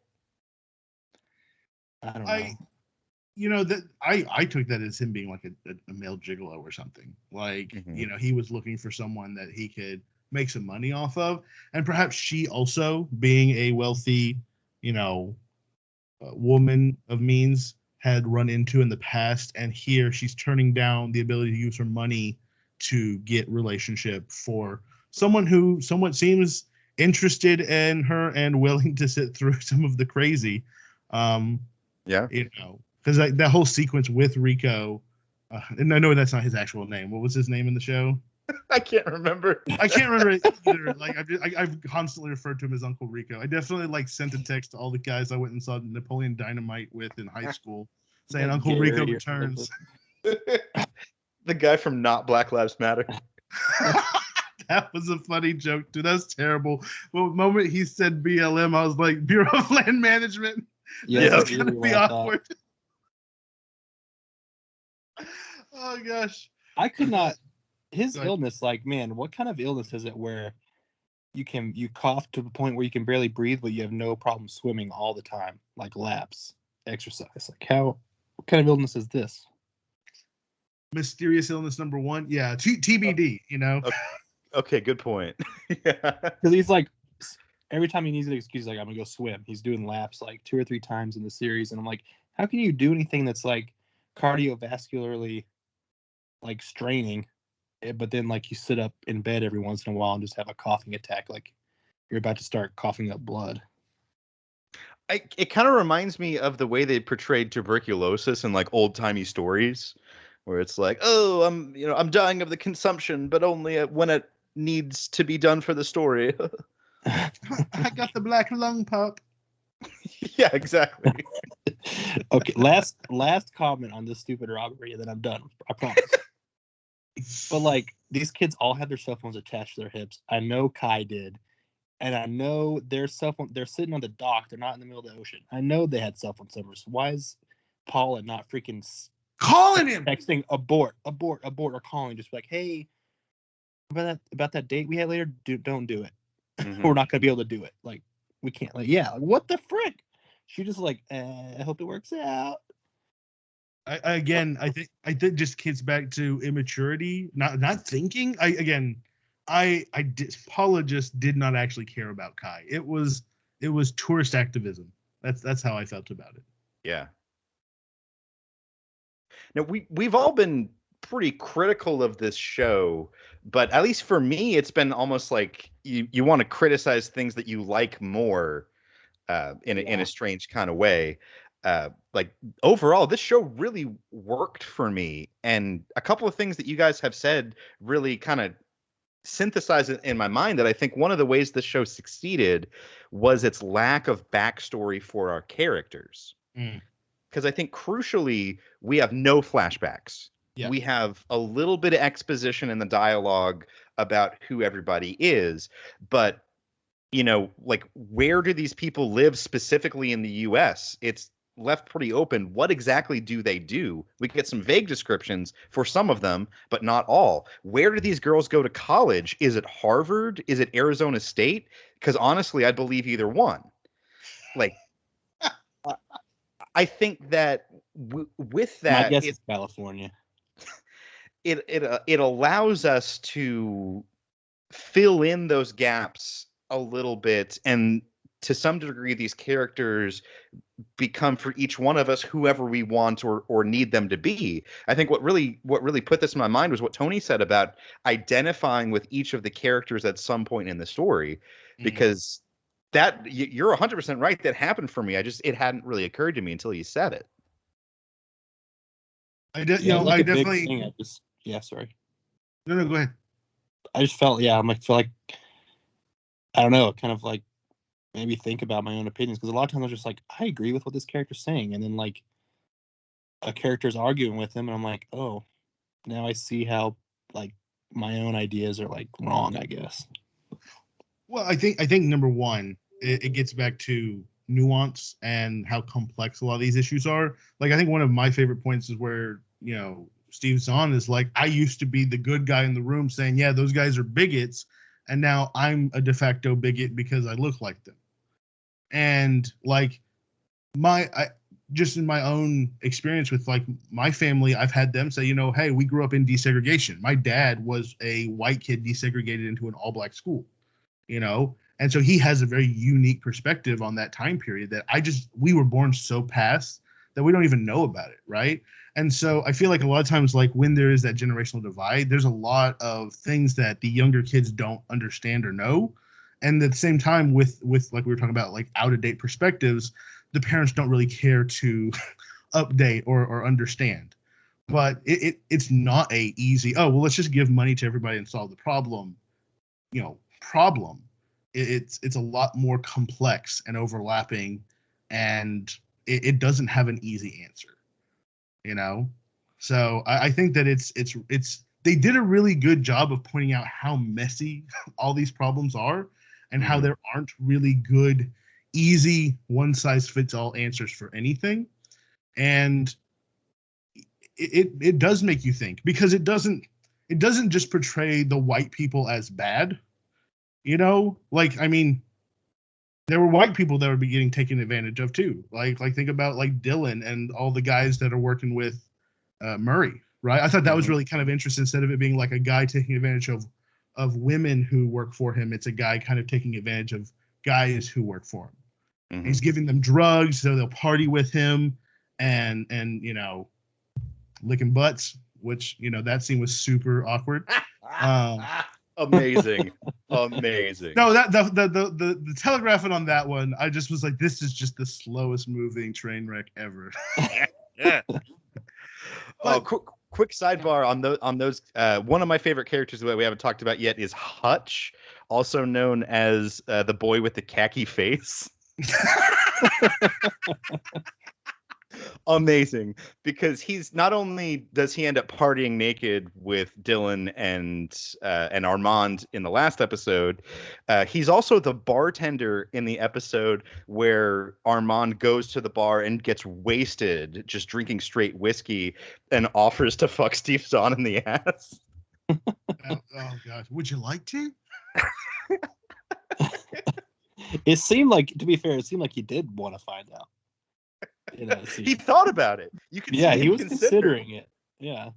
I don't know. I took that as him being like a male gigolo or something. Like, he was looking for someone that he could make some money off of, and perhaps she also, being a wealthy, woman of means, had run into in the past, and here she's turning down the ability to use her money to get relationship for someone who somewhat seems interested in her and willing to sit through some of the crazy. Yeah. Because that whole sequence with Rico, and I know that's not his actual name. What was his name in the show? I can't remember. I can't remember it either. Like, I've constantly referred to him as Uncle Rico. I definitely sent a text to all the guys I went and saw Napoleon Dynamite with in high school, saying Uncle Rico returns. The guy from Not Black Lives Matter. That was a funny joke, dude. That was terrible. Well, the moment he said BLM, I was like, Bureau of Land Management. Yeah, it's gonna be awkward. Oh gosh. I could not. his illness, like, man, what kind of illness is it where you cough to the point where you can barely breathe, but you have no problem swimming all the time, like laps, exercise? Like, what kind of illness is this? Mysterious illness number one, yeah, TBD. You know. Okay, good point. Yeah, because he's like, every time he needs an excuse, like, I'm gonna go swim. He's doing laps like 2 or 3 times in the series, and I'm like, how can you do anything that's like cardiovascularly like straining, but then like you sit up in bed every once in a while and just have a coughing attack, like you're about to start coughing up blood. It kind of reminds me of the way they portrayed tuberculosis in like old timey stories, where it's like, oh, I'm dying of the consumption, but only when it needs to be done for the story. I got the black lung pup. Yeah, exactly. Okay, last comment on this stupid robbery, and then I'm done. I promise. But like, these kids all had their cell phones attached to their hips. I know Kai did, and I know their cell phone. They're sitting on the dock. They're not in the middle of the ocean. I know they had cell phone numbers. Why is Paula not freaking calling him, texting abort, or calling, just like, hey, about that date we had later? Don't do it. Mm-hmm. We're not gonna be able to do it. Like, we can't. Like, yeah, like, what the frick? She just like, I hope it works out. I think just gets back to immaturity, not thinking. Paula just did not actually care about Kai. It was tourist activism. That's how I felt about it. Yeah. Now we've all been pretty critical of this show, but at least for me, it's been almost like you want to criticize things that you like more, in a strange kind of way. Like, overall, this show really worked for me, and a couple of things that you guys have said really kind of synthesize it in my mind, that I think one of the ways this show succeeded was its lack of backstory for our characters. Because I think crucially, we have no flashbacks. Yeah. We have a little bit of exposition in the dialogue about who everybody is, but like, where do these people live specifically in the US? It's left pretty open. What exactly do they do? We get some vague descriptions for some of them, but not all. Where do these girls go to college? Is it Harvard? Is it Arizona State? Because honestly, I believe either one. Like, I think that with that, I guess it's California. It allows us to fill in those gaps a little bit, and to some degree, these characters become, for each one of us, whoever we want or need them to be. I think what really put this in my mind was what Tony said about identifying with each of the characters at some point in the story, because that you're 100% right. That happened for me. It hadn't really occurred to me until you said it. I definitely. Sorry. No, go ahead. I just felt, feel like, I don't know, kind of like maybe think about my own opinions, because a lot of times I'm just like, I agree with what this character's saying, and then like a character's arguing with him, and I'm like, oh, now I see how like my own ideas are like wrong, I guess. Well, I think number one, it gets back to nuance and how complex a lot of these issues are. Like, I think one of my favorite points is where, Steve Zahn is like, I used to be the good guy in the room saying, yeah, those guys are bigots, and now I'm a de facto bigot because I look like them. And like, just in my own experience with like my family, I've had them say, hey, we grew up in desegregation. My dad was a white kid desegregated into an all-black school, and so he has a very unique perspective on that time period that we were born so past that we don't even know about it, right? And so I feel like a lot of times, like, when there is that generational divide, there's a lot of things that the younger kids don't understand or know. And at the same time, with like we were talking about, like, out-of-date perspectives, the parents don't really care to update or understand. But it's not a easy, oh, well, let's just give money to everybody and solve the problem, problem. It's a lot more complex and overlapping, and it doesn't have an easy answer, So I think that it's they did a really good job of pointing out how messy all these problems are, and how there aren't really good, easy, one-size-fits-all answers for anything. And it does make you think, because it doesn't it doesn't just portray the white people as bad. You know, like, I mean, there were white people that were getting taken advantage of too. Like think about like Dylan and all the guys that are working with Murray, right? I thought that was really kind of interesting. Instead of it being like a guy taking advantage of women who work for him, it's a guy kind of taking advantage of guys who work for him. He's giving them drugs so they'll party with him and you know, licking butts, which, you know, that scene was super awkward. Amazing. Amazing. No, that the telegraphing on that one, I just was like, this is just the slowest moving train wreck ever. Yeah. Oh, quick sidebar on those. One of my favorite characters that we haven't talked about yet is Hutch, also known as the boy with the khaki face. Amazing, because he's not only does he end up partying naked with Dylan and Armand in the last episode, he's also the bartender in the episode where Armand goes to the bar and gets wasted, just drinking straight whiskey, and offers to fuck Steve Zahn in the ass. Oh gosh, would you like to? It seemed like, to be fair, it seemed like he did want to find out. He thought about it. You can see he was considering it. Yeah.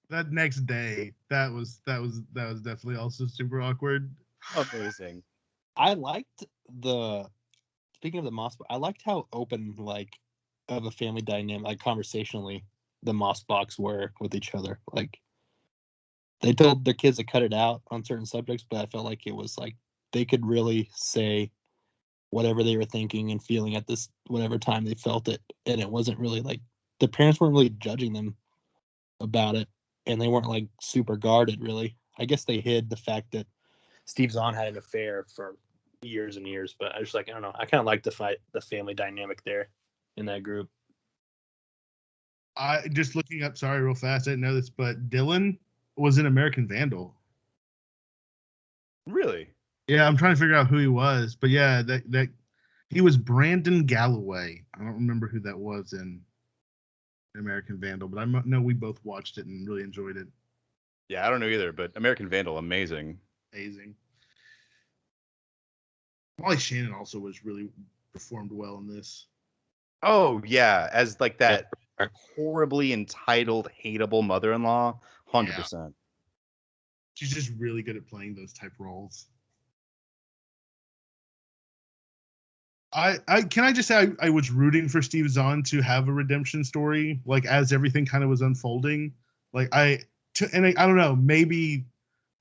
That next day, that was definitely also super awkward. Amazing. I liked speaking of the Moss, I liked how open, like, of a family dynamic, like conversationally, the Moss Box were with each other. Like, they told their kids to cut it out on certain subjects, but I felt like it was like they could really say whatever they were thinking and feeling at this whatever time they felt it, and it wasn't really like the parents weren't really judging them about it, and they weren't like super guarded really. I guess they hid the fact that Steve Zahn had an affair for years and years, but I just like, I don't know, I kind of like the family dynamic there in that group. I just looking up, sorry, real fast, I didn't know this, but Dylan was an American Vandal. Really? Yeah, I'm trying to figure out who he was, but yeah, that he was Brandon Galloway. I don't remember who that was in American Vandal, but I know we both watched it and really enjoyed it. Yeah, I don't know either, but American Vandal, amazing. Amazing. Molly Shannon also was really performed well in this. Oh yeah, as like that horribly entitled, hateable mother-in-law, 100%. Yeah. She's just really good at playing those type roles. Can I just say I was rooting for Steve Zahn to have a redemption story, like as everything kind of was unfolding. Like I don't know, maybe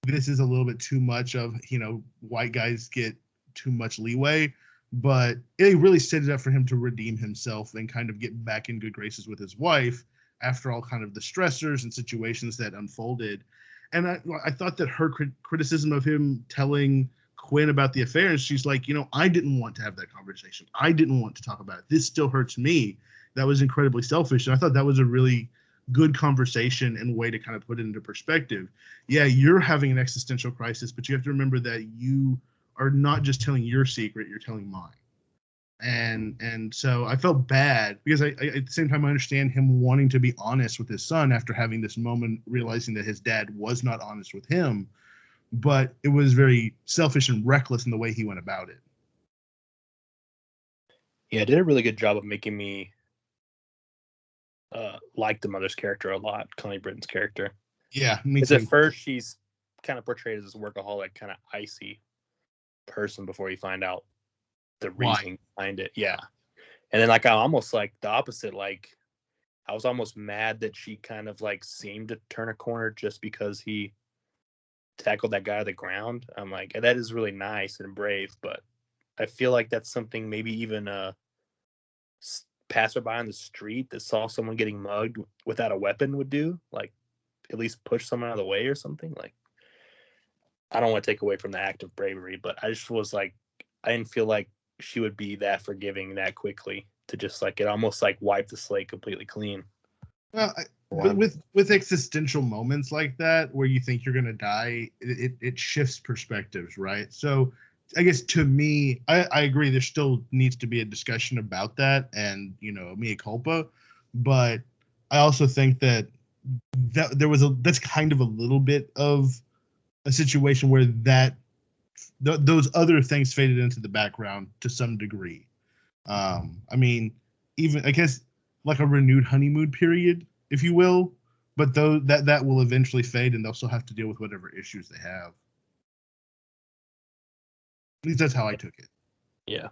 this is a little bit too much of, you know, white guys get too much leeway, but it really set it up for him to redeem himself and kind of get back in good graces with his wife after all kind of the stressors and situations that unfolded. And I thought that her criticism of him telling Quinn about the affair, and she's like, you know, I didn't want to have that conversation. I didn't want to talk about it. This still hurts me. That was incredibly selfish. And I thought that was a really good conversation and way to kind of put it into perspective. Yeah, you're having an existential crisis, but you have to remember that you are not just telling your secret, you're telling mine. And so I felt bad because I at the same time I understand him wanting to be honest with his son after having this moment, realizing that his dad was not honest with him. But it was very selfish and reckless in the way he went about it. Yeah, it did a really good job of making me like the mother's character a lot, Connie Britton's character. Yeah, me too. Because at first she's kind of portrayed as this workaholic, kind of icy person before you find out the reasoning behind it. Yeah. And then like I almost like the opposite, like I was almost mad that she kind of like seemed to turn a corner just because he tackled that guy to the ground. I'm like, that is really nice and brave, but I feel like that's something maybe even a passerby on the street that saw someone getting mugged without a weapon would do, like at least push someone out of the way or something. Like, I don't want to take away from the act of bravery, but I just was like, I didn't feel like she would be that forgiving that quickly to just like it almost like wipe the slate completely clean. Well, with existential moments like that where you think you're gonna die, it shifts perspectives, right? So I guess to me, I agree there still needs to be a discussion about that and, you know, mea culpa, but I also think that that's kind of a little bit of a situation where those other things faded into the background to some degree. I mean, even I guess like a renewed honeymoon period, if you will, but though that will eventually fade, and they'll still have to deal with whatever issues they have. At least that's how I took it. Yeah.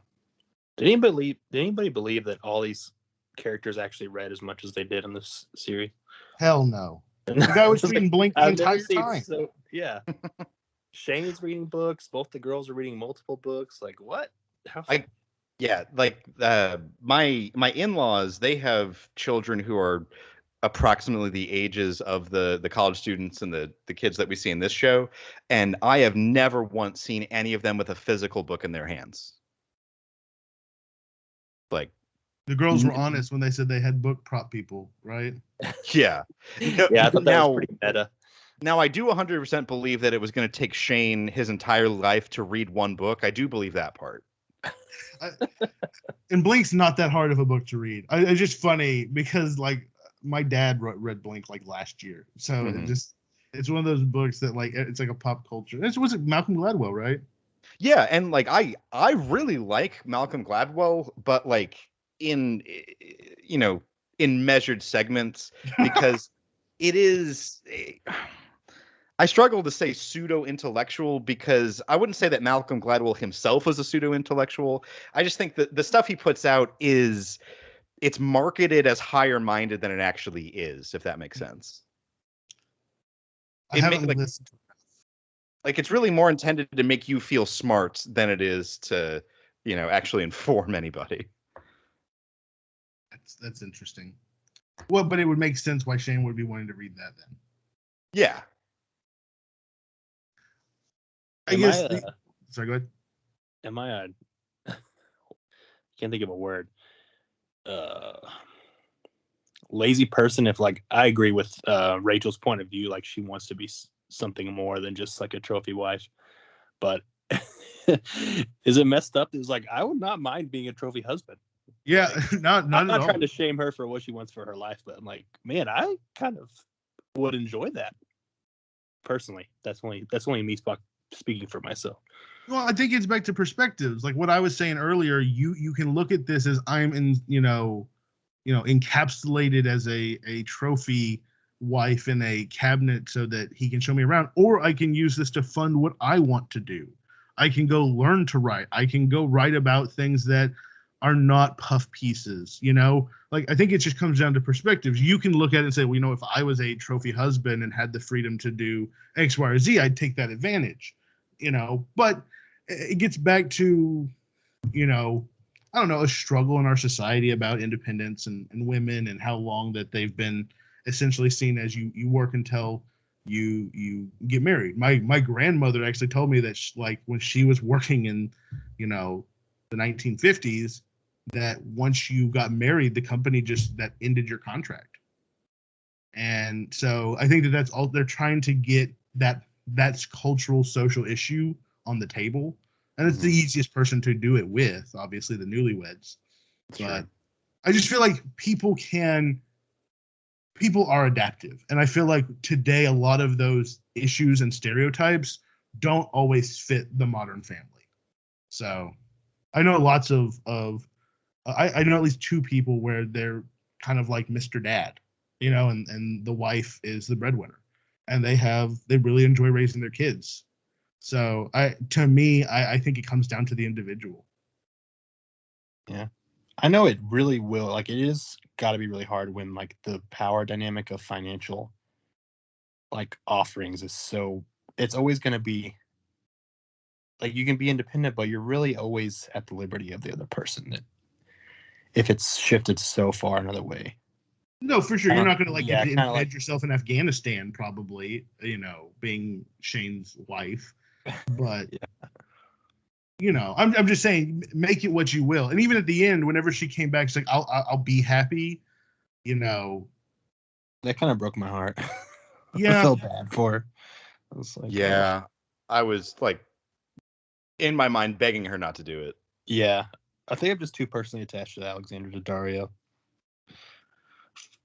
Did anybody believe that all these characters actually read as much as they did in this series? Hell no. The guy was reading Blink the entire time. So yeah. Shane's reading books. Both the girls are reading multiple books. Like what? Yeah, like my in-laws, they have children who are approximately the ages of the college students and the kids that we see in this show, and I have never once seen any of them with a physical book in their hands. Like the girls were honest when they said they had book prop people, right? Yeah. Yeah, I thought that was pretty meta. Now, I do 100% believe that it was going to take Shane his entire life to read one book. I do believe that part. And Blink's not that hard of a book to read. It's just funny because like my dad read Blink like last year, so it's one of those books that like it's like a pop culture. Was it Malcolm Gladwell, right? Yeah, and like I really like Malcolm Gladwell, but like in in measured segments, because it is. I struggle to say pseudo-intellectual because I wouldn't say that Malcolm Gladwell himself was a pseudo-intellectual. I just think that the stuff he puts out it's marketed as higher-minded than it actually is, if that makes sense. I haven't listened to it. Like it's really more intended to make you feel smart than it is to, actually inform anybody. That's interesting. Well, but it would make sense why Shane would be wanting to read that then. Yeah. Sorry, go ahead. Am I can't think of a word. Lazy person. If like I agree with Rachel's point of view, like she wants to be something more than just like a trophy wife. But is it messed up? It's like I would not mind being a trophy husband. Yeah, like, not I'm at not all. trying to shame her for what she wants for her life, but I'm like, man, I kind of would enjoy that personally. That's only me speaking for myself. Well, I think it's back to perspectives. Like what I was saying earlier, you can look at this as I'm encapsulated as a trophy wife in a cabinet so that he can show me around, or I can use this to fund what I want to do. I can go learn to write. I can go write about things that are not puff pieces, like I think it just comes down to perspectives. You can look at it and say, well, if I was a trophy husband and had the freedom to do X, Y, or Z, I'd take that advantage, but it gets back to, I don't know, a struggle in our society about independence and women and how long that they've been essentially seen as you work until you get married. My grandmother actually told me that like when she was working in, the 1950s, that once you got married, the company that ended your contract. And so I think that's all they're trying to get that's cultural social issue on the table. And it's the easiest person to do it with, obviously the newlyweds. That's but true. I just feel like people are adaptive. And I feel like today a lot of those issues and stereotypes don't always fit the modern family. So I know lots of I know at least two people where they're kind of like Mr. Dad, and the wife is the breadwinner, and they really enjoy raising their kids. So I think it comes down to the individual. Yeah. I know it really will. Like it is got to be really hard when like the power dynamic of financial like offerings is so it's always going to be like you can be independent, but you're really always at the liberty of the other person. That if it's shifted so far another way. No, for sure. You're not going to embed yourself in Afghanistan, probably, being Shane's wife. But, I'm just saying, make it what you will. And even at the end, whenever she came back, she's like, I'll be happy, That kind of broke my heart. Yeah. I felt bad for her. I was like, yeah. I was like, in my mind, begging her not to do it. Yeah. I think I'm just too personally attached to Alexander Daddario.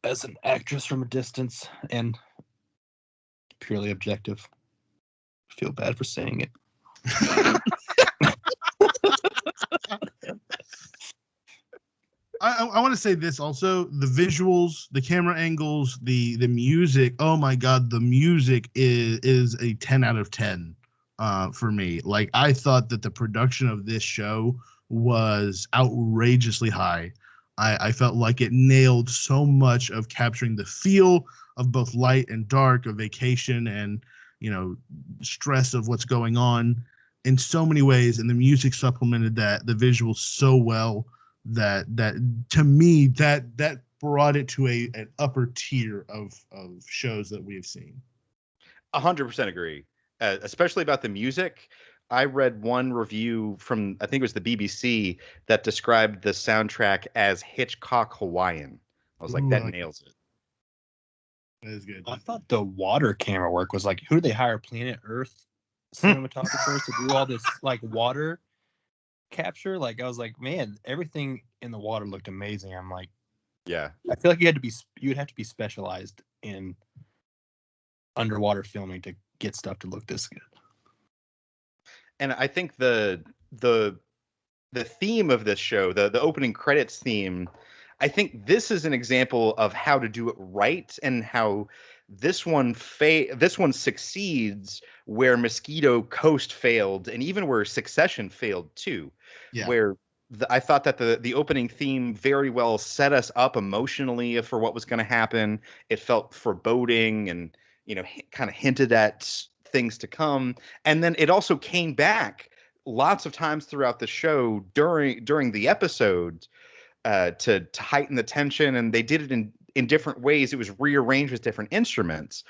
as an actress from a distance and purely objective. I feel bad for saying it. I want to say this also: the visuals, the camera angles, the music. Oh my god, the music is a 10 out of 10 for me. Like, I thought that the production of this show was outrageously high. I felt like it nailed so much of capturing the feel of both light and dark, of vacation and, stress of what's going on in so many ways, and the music supplemented the visuals so well that to me that brought it to an upper tier of shows that we have seen. 100% agree, especially about the music. I read one review from, I think it was the BBC, that described the soundtrack as Hitchcock Hawaiian. I was like, that nails it. That is good. I thought the water camera work was like, who do they hire? Planet Earth cinematographers to do all this like water capture? Like, I was like, man, everything in the water looked amazing. I'm like, yeah, I feel like you'd have to be specialized in underwater filming to get stuff to look this good. And I think the theme of this show, the opening credits theme, I think this is an example of how to do it right, and how this one succeeds where Mosquito Coast failed, and even where Succession failed too. Yeah. Where I thought that the opening theme very well set us up emotionally for what was going to happen. It felt foreboding, and kind of hinted at things to come. And then it also came back lots of times throughout the show during the episode to heighten the tension, and they did it in different ways. It was rearranged with different instruments.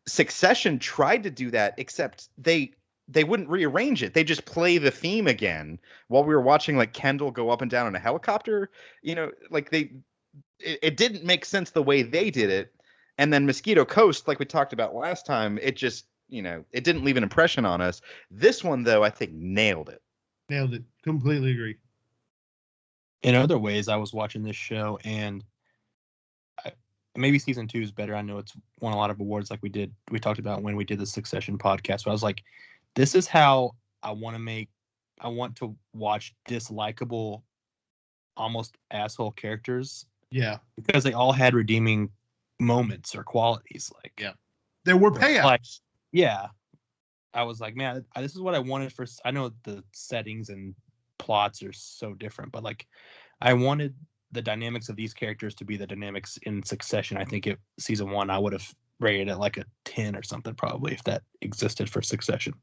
Succession tried to do that, except they wouldn't rearrange it. They just play the theme again while we were watching, like, Kendall go up and down in a helicopter. Like, it didn't make sense the way they did it. And then Mosquito Coast, like we talked about last time, it just, it didn't leave an impression on us. This one, though, I think nailed it. Nailed it. Completely agree. In other ways, I was watching this show, and maybe season 2 is better. I know it's won a lot of awards, like we talked about when we did the Succession podcast. But I was like, this is how I want to watch dislikable, almost asshole characters. Yeah. Because they all had redeeming moments or qualities. Like, yeah, there were payouts. Like, yeah. I was like, man, this is what I wanted for. I know the settings and plots are so different, but like, I wanted the dynamics of these characters to be the dynamics in Succession. I think season 1, I would have rated it like a 10 or something, probably, if that existed for Succession.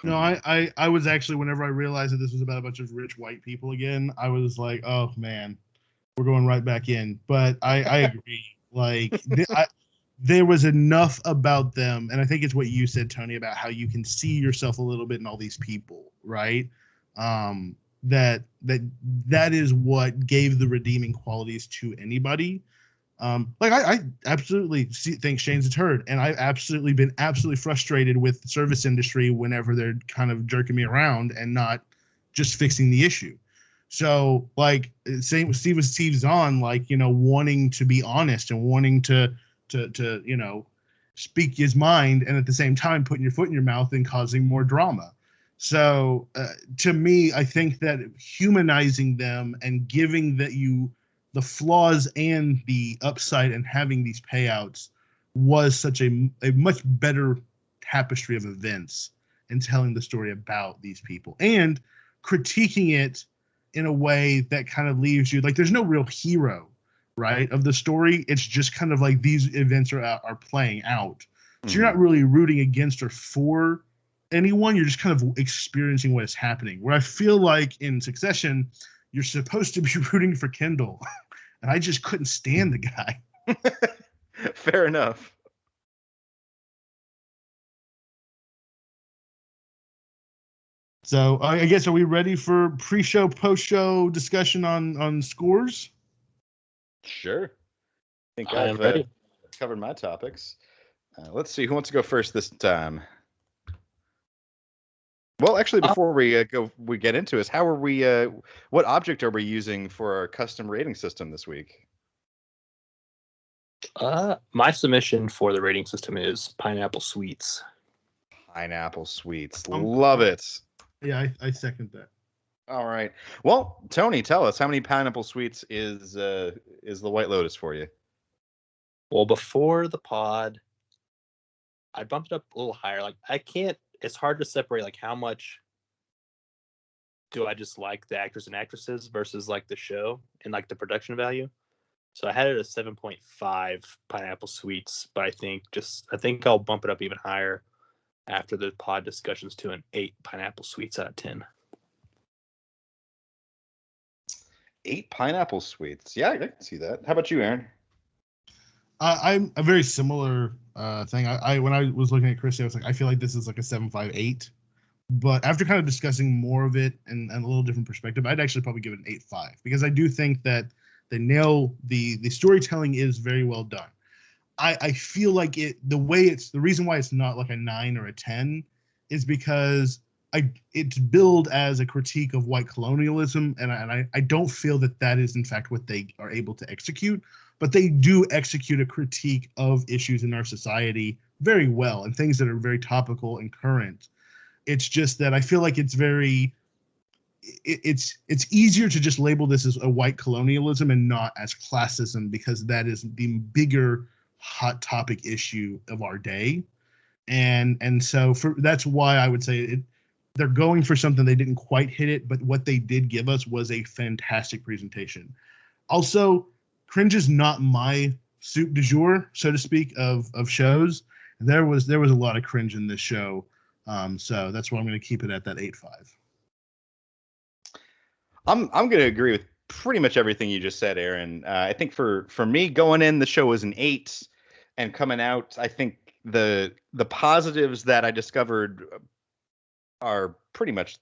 No, I was actually, whenever I realized that this was about a bunch of rich white people again, I was like, oh man, we're going right back in. But I agree. Like, there was enough about them, and I think it's what you said, Tony, about how you can see yourself a little bit in all these people, right? That is what gave the redeeming qualities to anybody. Like, I absolutely think Shane's a turd, and I've absolutely been frustrated with the service industry whenever they're kind of jerking me around and not just fixing the issue. So, like, same with Steve Zahn, like, wanting to be honest and wanting to speak his mind, and at the same time putting your foot in your mouth and causing more drama. So, to me, I think that humanizing them and giving the flaws and the upside and having these payouts was such a much better tapestry of events and telling the story about these people and critiquing it in a way that kind of leaves you like there's no real hero, right, of the story. It's just kind of like these events are playing out. So you're not really rooting against or for anyone. You're just kind of experiencing what is happening. Where I feel like in Succession, you're supposed to be rooting for Kendall. And I just couldn't stand the guy. Fair enough. So I guess, are we ready for pre-show, post-show discussion on scores? Sure. I think I'm ready. Covered my topics. Let's see who wants to go first this time. Well, actually, before we get into this, how are we? What object are we using for our custom rating system this week? My submission for the rating system is pineapple sweets. Pineapple sweets. Um, Love it. Yeah, I second that. All right. Well, Tony, tell us how many pineapple sweets is the White Lotus for you? Well, before the pod, I bumped it up a little higher. Like I can't. It's hard to separate like how much do I just like the actors and actresses versus like the show and like the production value. So I had it at 7.5 pineapple sweets, but I think I'll bump it up even higher after the pod discussions to an 8 pineapple sweets out of 10. 8 pineapple sweets. Yeah, I can see that. How about you, Aaron? I'm a very similar thing. I when I was looking at Christy, I was like, I feel like this is like a 7.58. But after kind of discussing more of it and a little different perspective, I'd actually probably give it an 8.5 because I do think that they nail the storytelling is very well done. I feel like the reason why it's not like a 9 or a 10 is because it's billed as a critique of white colonialism, and I don't feel that is in fact what they are able to execute, but they do execute a critique of issues in our society very well and things that are very topical and current. It's just that I feel like it's easier to just label this as a white colonialism and not as classism, because that is the bigger hot topic issue of our day. And so that's why I would say they're going for something. They didn't quite hit it, but what they did give us was a fantastic presentation. Also, cringe is not my soup du jour, so to speak, of shows. There was a lot of cringe in this show. So that's why I'm going to keep it at that 8.5. I'm going to agree with pretty much everything you just said, Aaron. I think for me, going in, the show was an 8, and coming out, I think the positives that I discovered are pretty much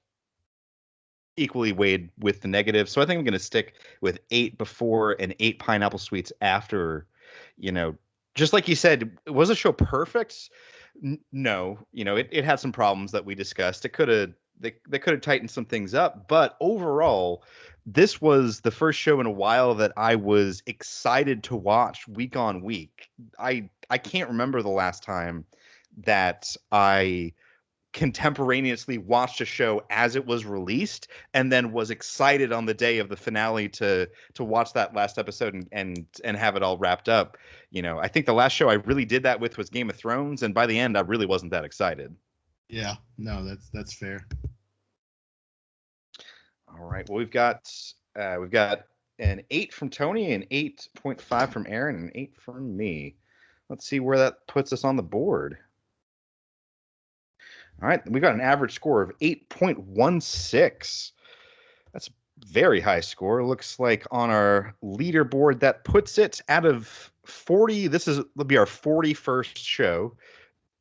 equally weighed with the negatives. So I think I'm going to stick with 8 before and 8 pineapple sweets after. Just like you said, was the show perfect? No, it had some problems that we discussed. They could have tightened some things up, but overall, this was the first show in a while that I was excited to watch week on week. I can't remember the last time that I contemporaneously watched a show as it was released and then was excited on the day of the finale to watch that last episode and have it all wrapped up. I think the last show I really did that with was Game of Thrones, and by the end I really wasn't that excited. Yeah, no, that's fair. All right, well, we've got an 8 from Tony, an 8.5 from Aaron, and an 8 from me. Let's see where that puts us on the board. All right, we got an average score of 8.16. That's a very high score. Looks like on our leaderboard that puts it out of 40. Will be our 41st show,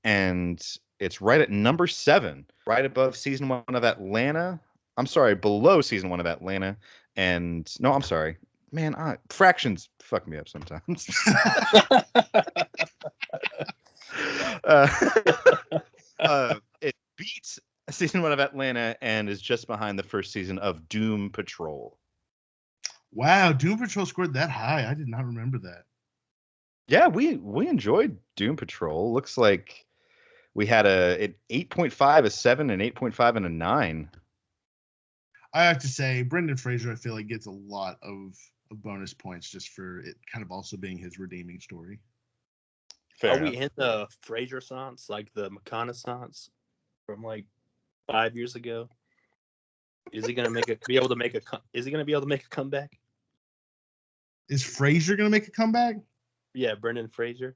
and it's right at number 7, right above season 1 of Atlanta. I'm sorry, below season 1 of Atlanta. And no, I'm sorry, man. Fractions fuck me up sometimes. It beats season 1 of Atlanta and is just behind the first season of Doom Patrol. Wow, Doom Patrol scored that high. I did not remember that. Yeah, we enjoyed Doom Patrol. Looks like we had an 8.5, a 7, an 8.5, and a 9. I have to say, Brendan Fraser, I feel like gets a lot of bonus points just for it kind of also being his redeeming story. Fair enough. We in the Fraser songs, like the McConaissance from like 5 years ago? Is he gonna be able to make a comeback? Is Fraser gonna make a comeback? Yeah, Brendan Fraser.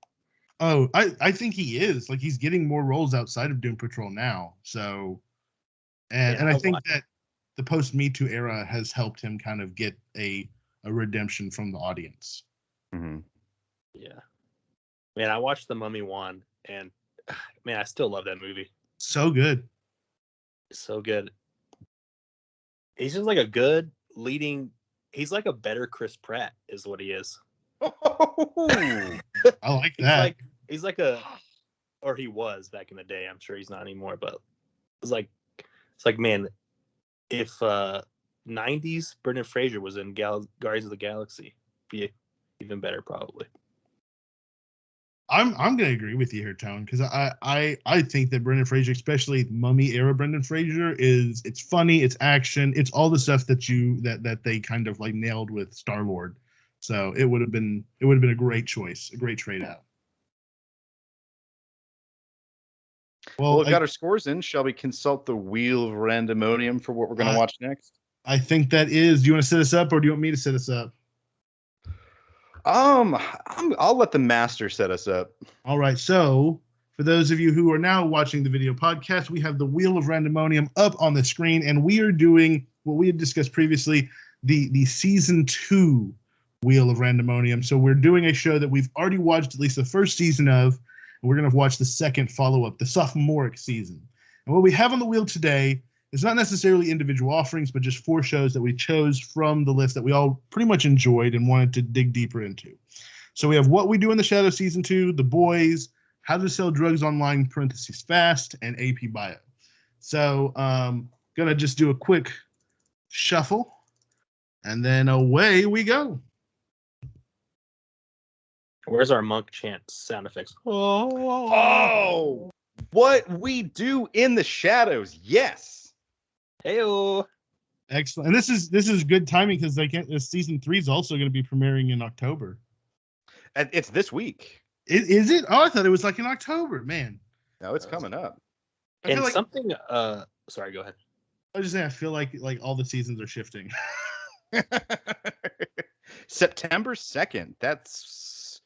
Oh, I think he is. Like, he's getting more roles outside of Doom Patrol now. So, and I think that the post Me Too era has helped him kind of get a redemption from the audience. Mm-hmm. Yeah, man, I watched The Mummy 1, and man, I still love that movie. So good. So good. He's just like a good leading. He's like a better Chris Pratt, is what he is. I like that. He's like or he was back in the day. I'm sure he's not anymore, but it's like, man, if 90s Brendan Fraser was in Guardians of the Galaxy, be even better probably. I'm gonna agree with you here, Tone, because I think that Brendan Fraser, especially Mummy era Brendan Fraser, it's funny, it's action, it's all the stuff that they kind of like nailed with Star-Lord. So it would have been a great choice, a great trade out. Well, we've got our scores in. Shall we consult the wheel of randomonium for what we're going to watch next? I think that is. Do you want to set us up, or do you want me to set us up? I'll let the master set us up. All right. So, for those of you who are now watching the video podcast, we have the wheel of randomonium up on the screen, and we are doing what we had discussed previously, the season 2 wheel of randomonium. So we're doing a show that we've already watched at least the first season of, and we're going to watch the second follow-up, the sophomoric season. And what we have on the wheel today is not necessarily individual offerings, but just 4 shows that we chose from the list that we all pretty much enjoyed and wanted to dig deeper into. So we have What We Do in the Shadows Season 2, The Boys, How to Sell Drugs Online, parentheses Fast, and AP Bio. So going to just do a quick shuffle, and then away we go. Where's our monk chant sound effects? Oh, What We Do in the Shadows. Yes. Heyo. Excellent. And this is good timing because season 3 is also going to be premiering in October. It's this week. Is it? Oh, I thought it was like in October, man. No, it's coming up. And like, something. Sorry, go ahead. I was just saying, I feel like all the seasons are shifting. September 2nd. That's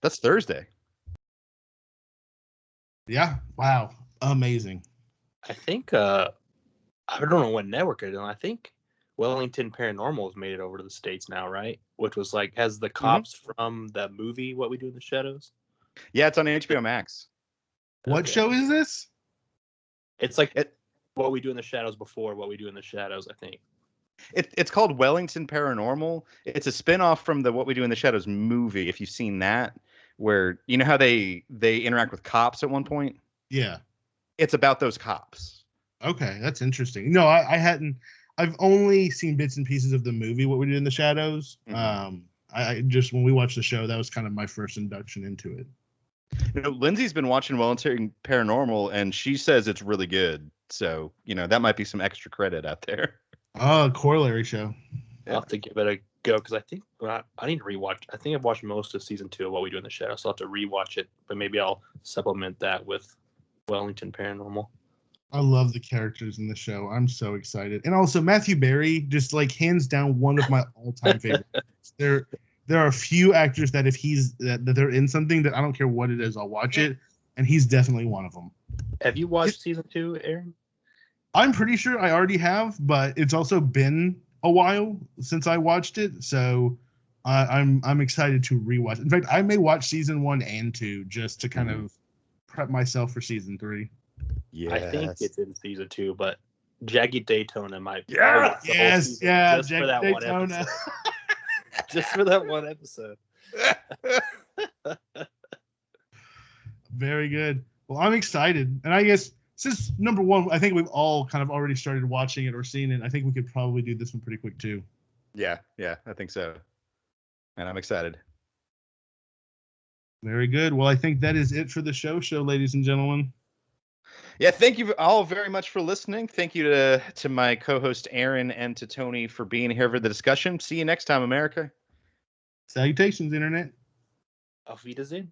Thursday. Yeah. Wow. Amazing. I think I don't know what network it is. I think Wellington Paranormal has made it over to the States now, right? Which was like has the cops from that movie What We Do in the Shadows. Yeah, it's on HBO Max. What show is this? It's like What We Do in the Shadows before What We Do in the Shadows, I think. It's called Wellington Paranormal. It's a spinoff from the What We Do in the Shadows movie, if you've seen that, where you know how they interact with cops at one point? Yeah. It's about those cops. Okay, that's interesting. No, I hadn't. I've only seen bits and pieces of the movie What We Do in the Shadows. Mm-hmm. I just when we watched the show, that was kind of my first induction into it. You know, Lindsay's been watching Wellington Paranormal, and she says it's really good. So, you know, that might be some extra credit out there. Oh, corollary show. I'll have to give it a go because I think I need to rewatch. I think I've watched most of season 2 of What We Do in the Shadows, so I'll have to rewatch it. But maybe I'll supplement that with Wellington Paranormal. I love the characters in the show. I'm so excited. And also Matthew Berry, just like hands down one of my all-time favorites. There are a few actors that if that they're in something that I don't care what it is, I'll watch it, and he's definitely one of them. Have you watched season 2, Aaron? I'm pretty sure I already have, but it's also been a while since I watched it, so I'm excited to rewatch. In fact, I may watch season 1 and 2 just to kind of prep myself for season 3. Yeah, I think it's in season 2, but Jagged Daytona might. Yeah, yes, yeah, just for that Daytona. one episode. Just for that one episode. Very good. Well, I'm excited, and I guess since number 1, I think we've all kind of already started watching it or seen it. I think we could probably do this one pretty quick too. Yeah, I think so, and I'm excited. Very good. Well, I think that is it for the show, ladies and gentlemen. Yeah, thank you all very much for listening. Thank you to my co-host Aaron and to Tony for being here for the discussion. See you next time, America. Salutations, Internet. Auf Wiedersehen.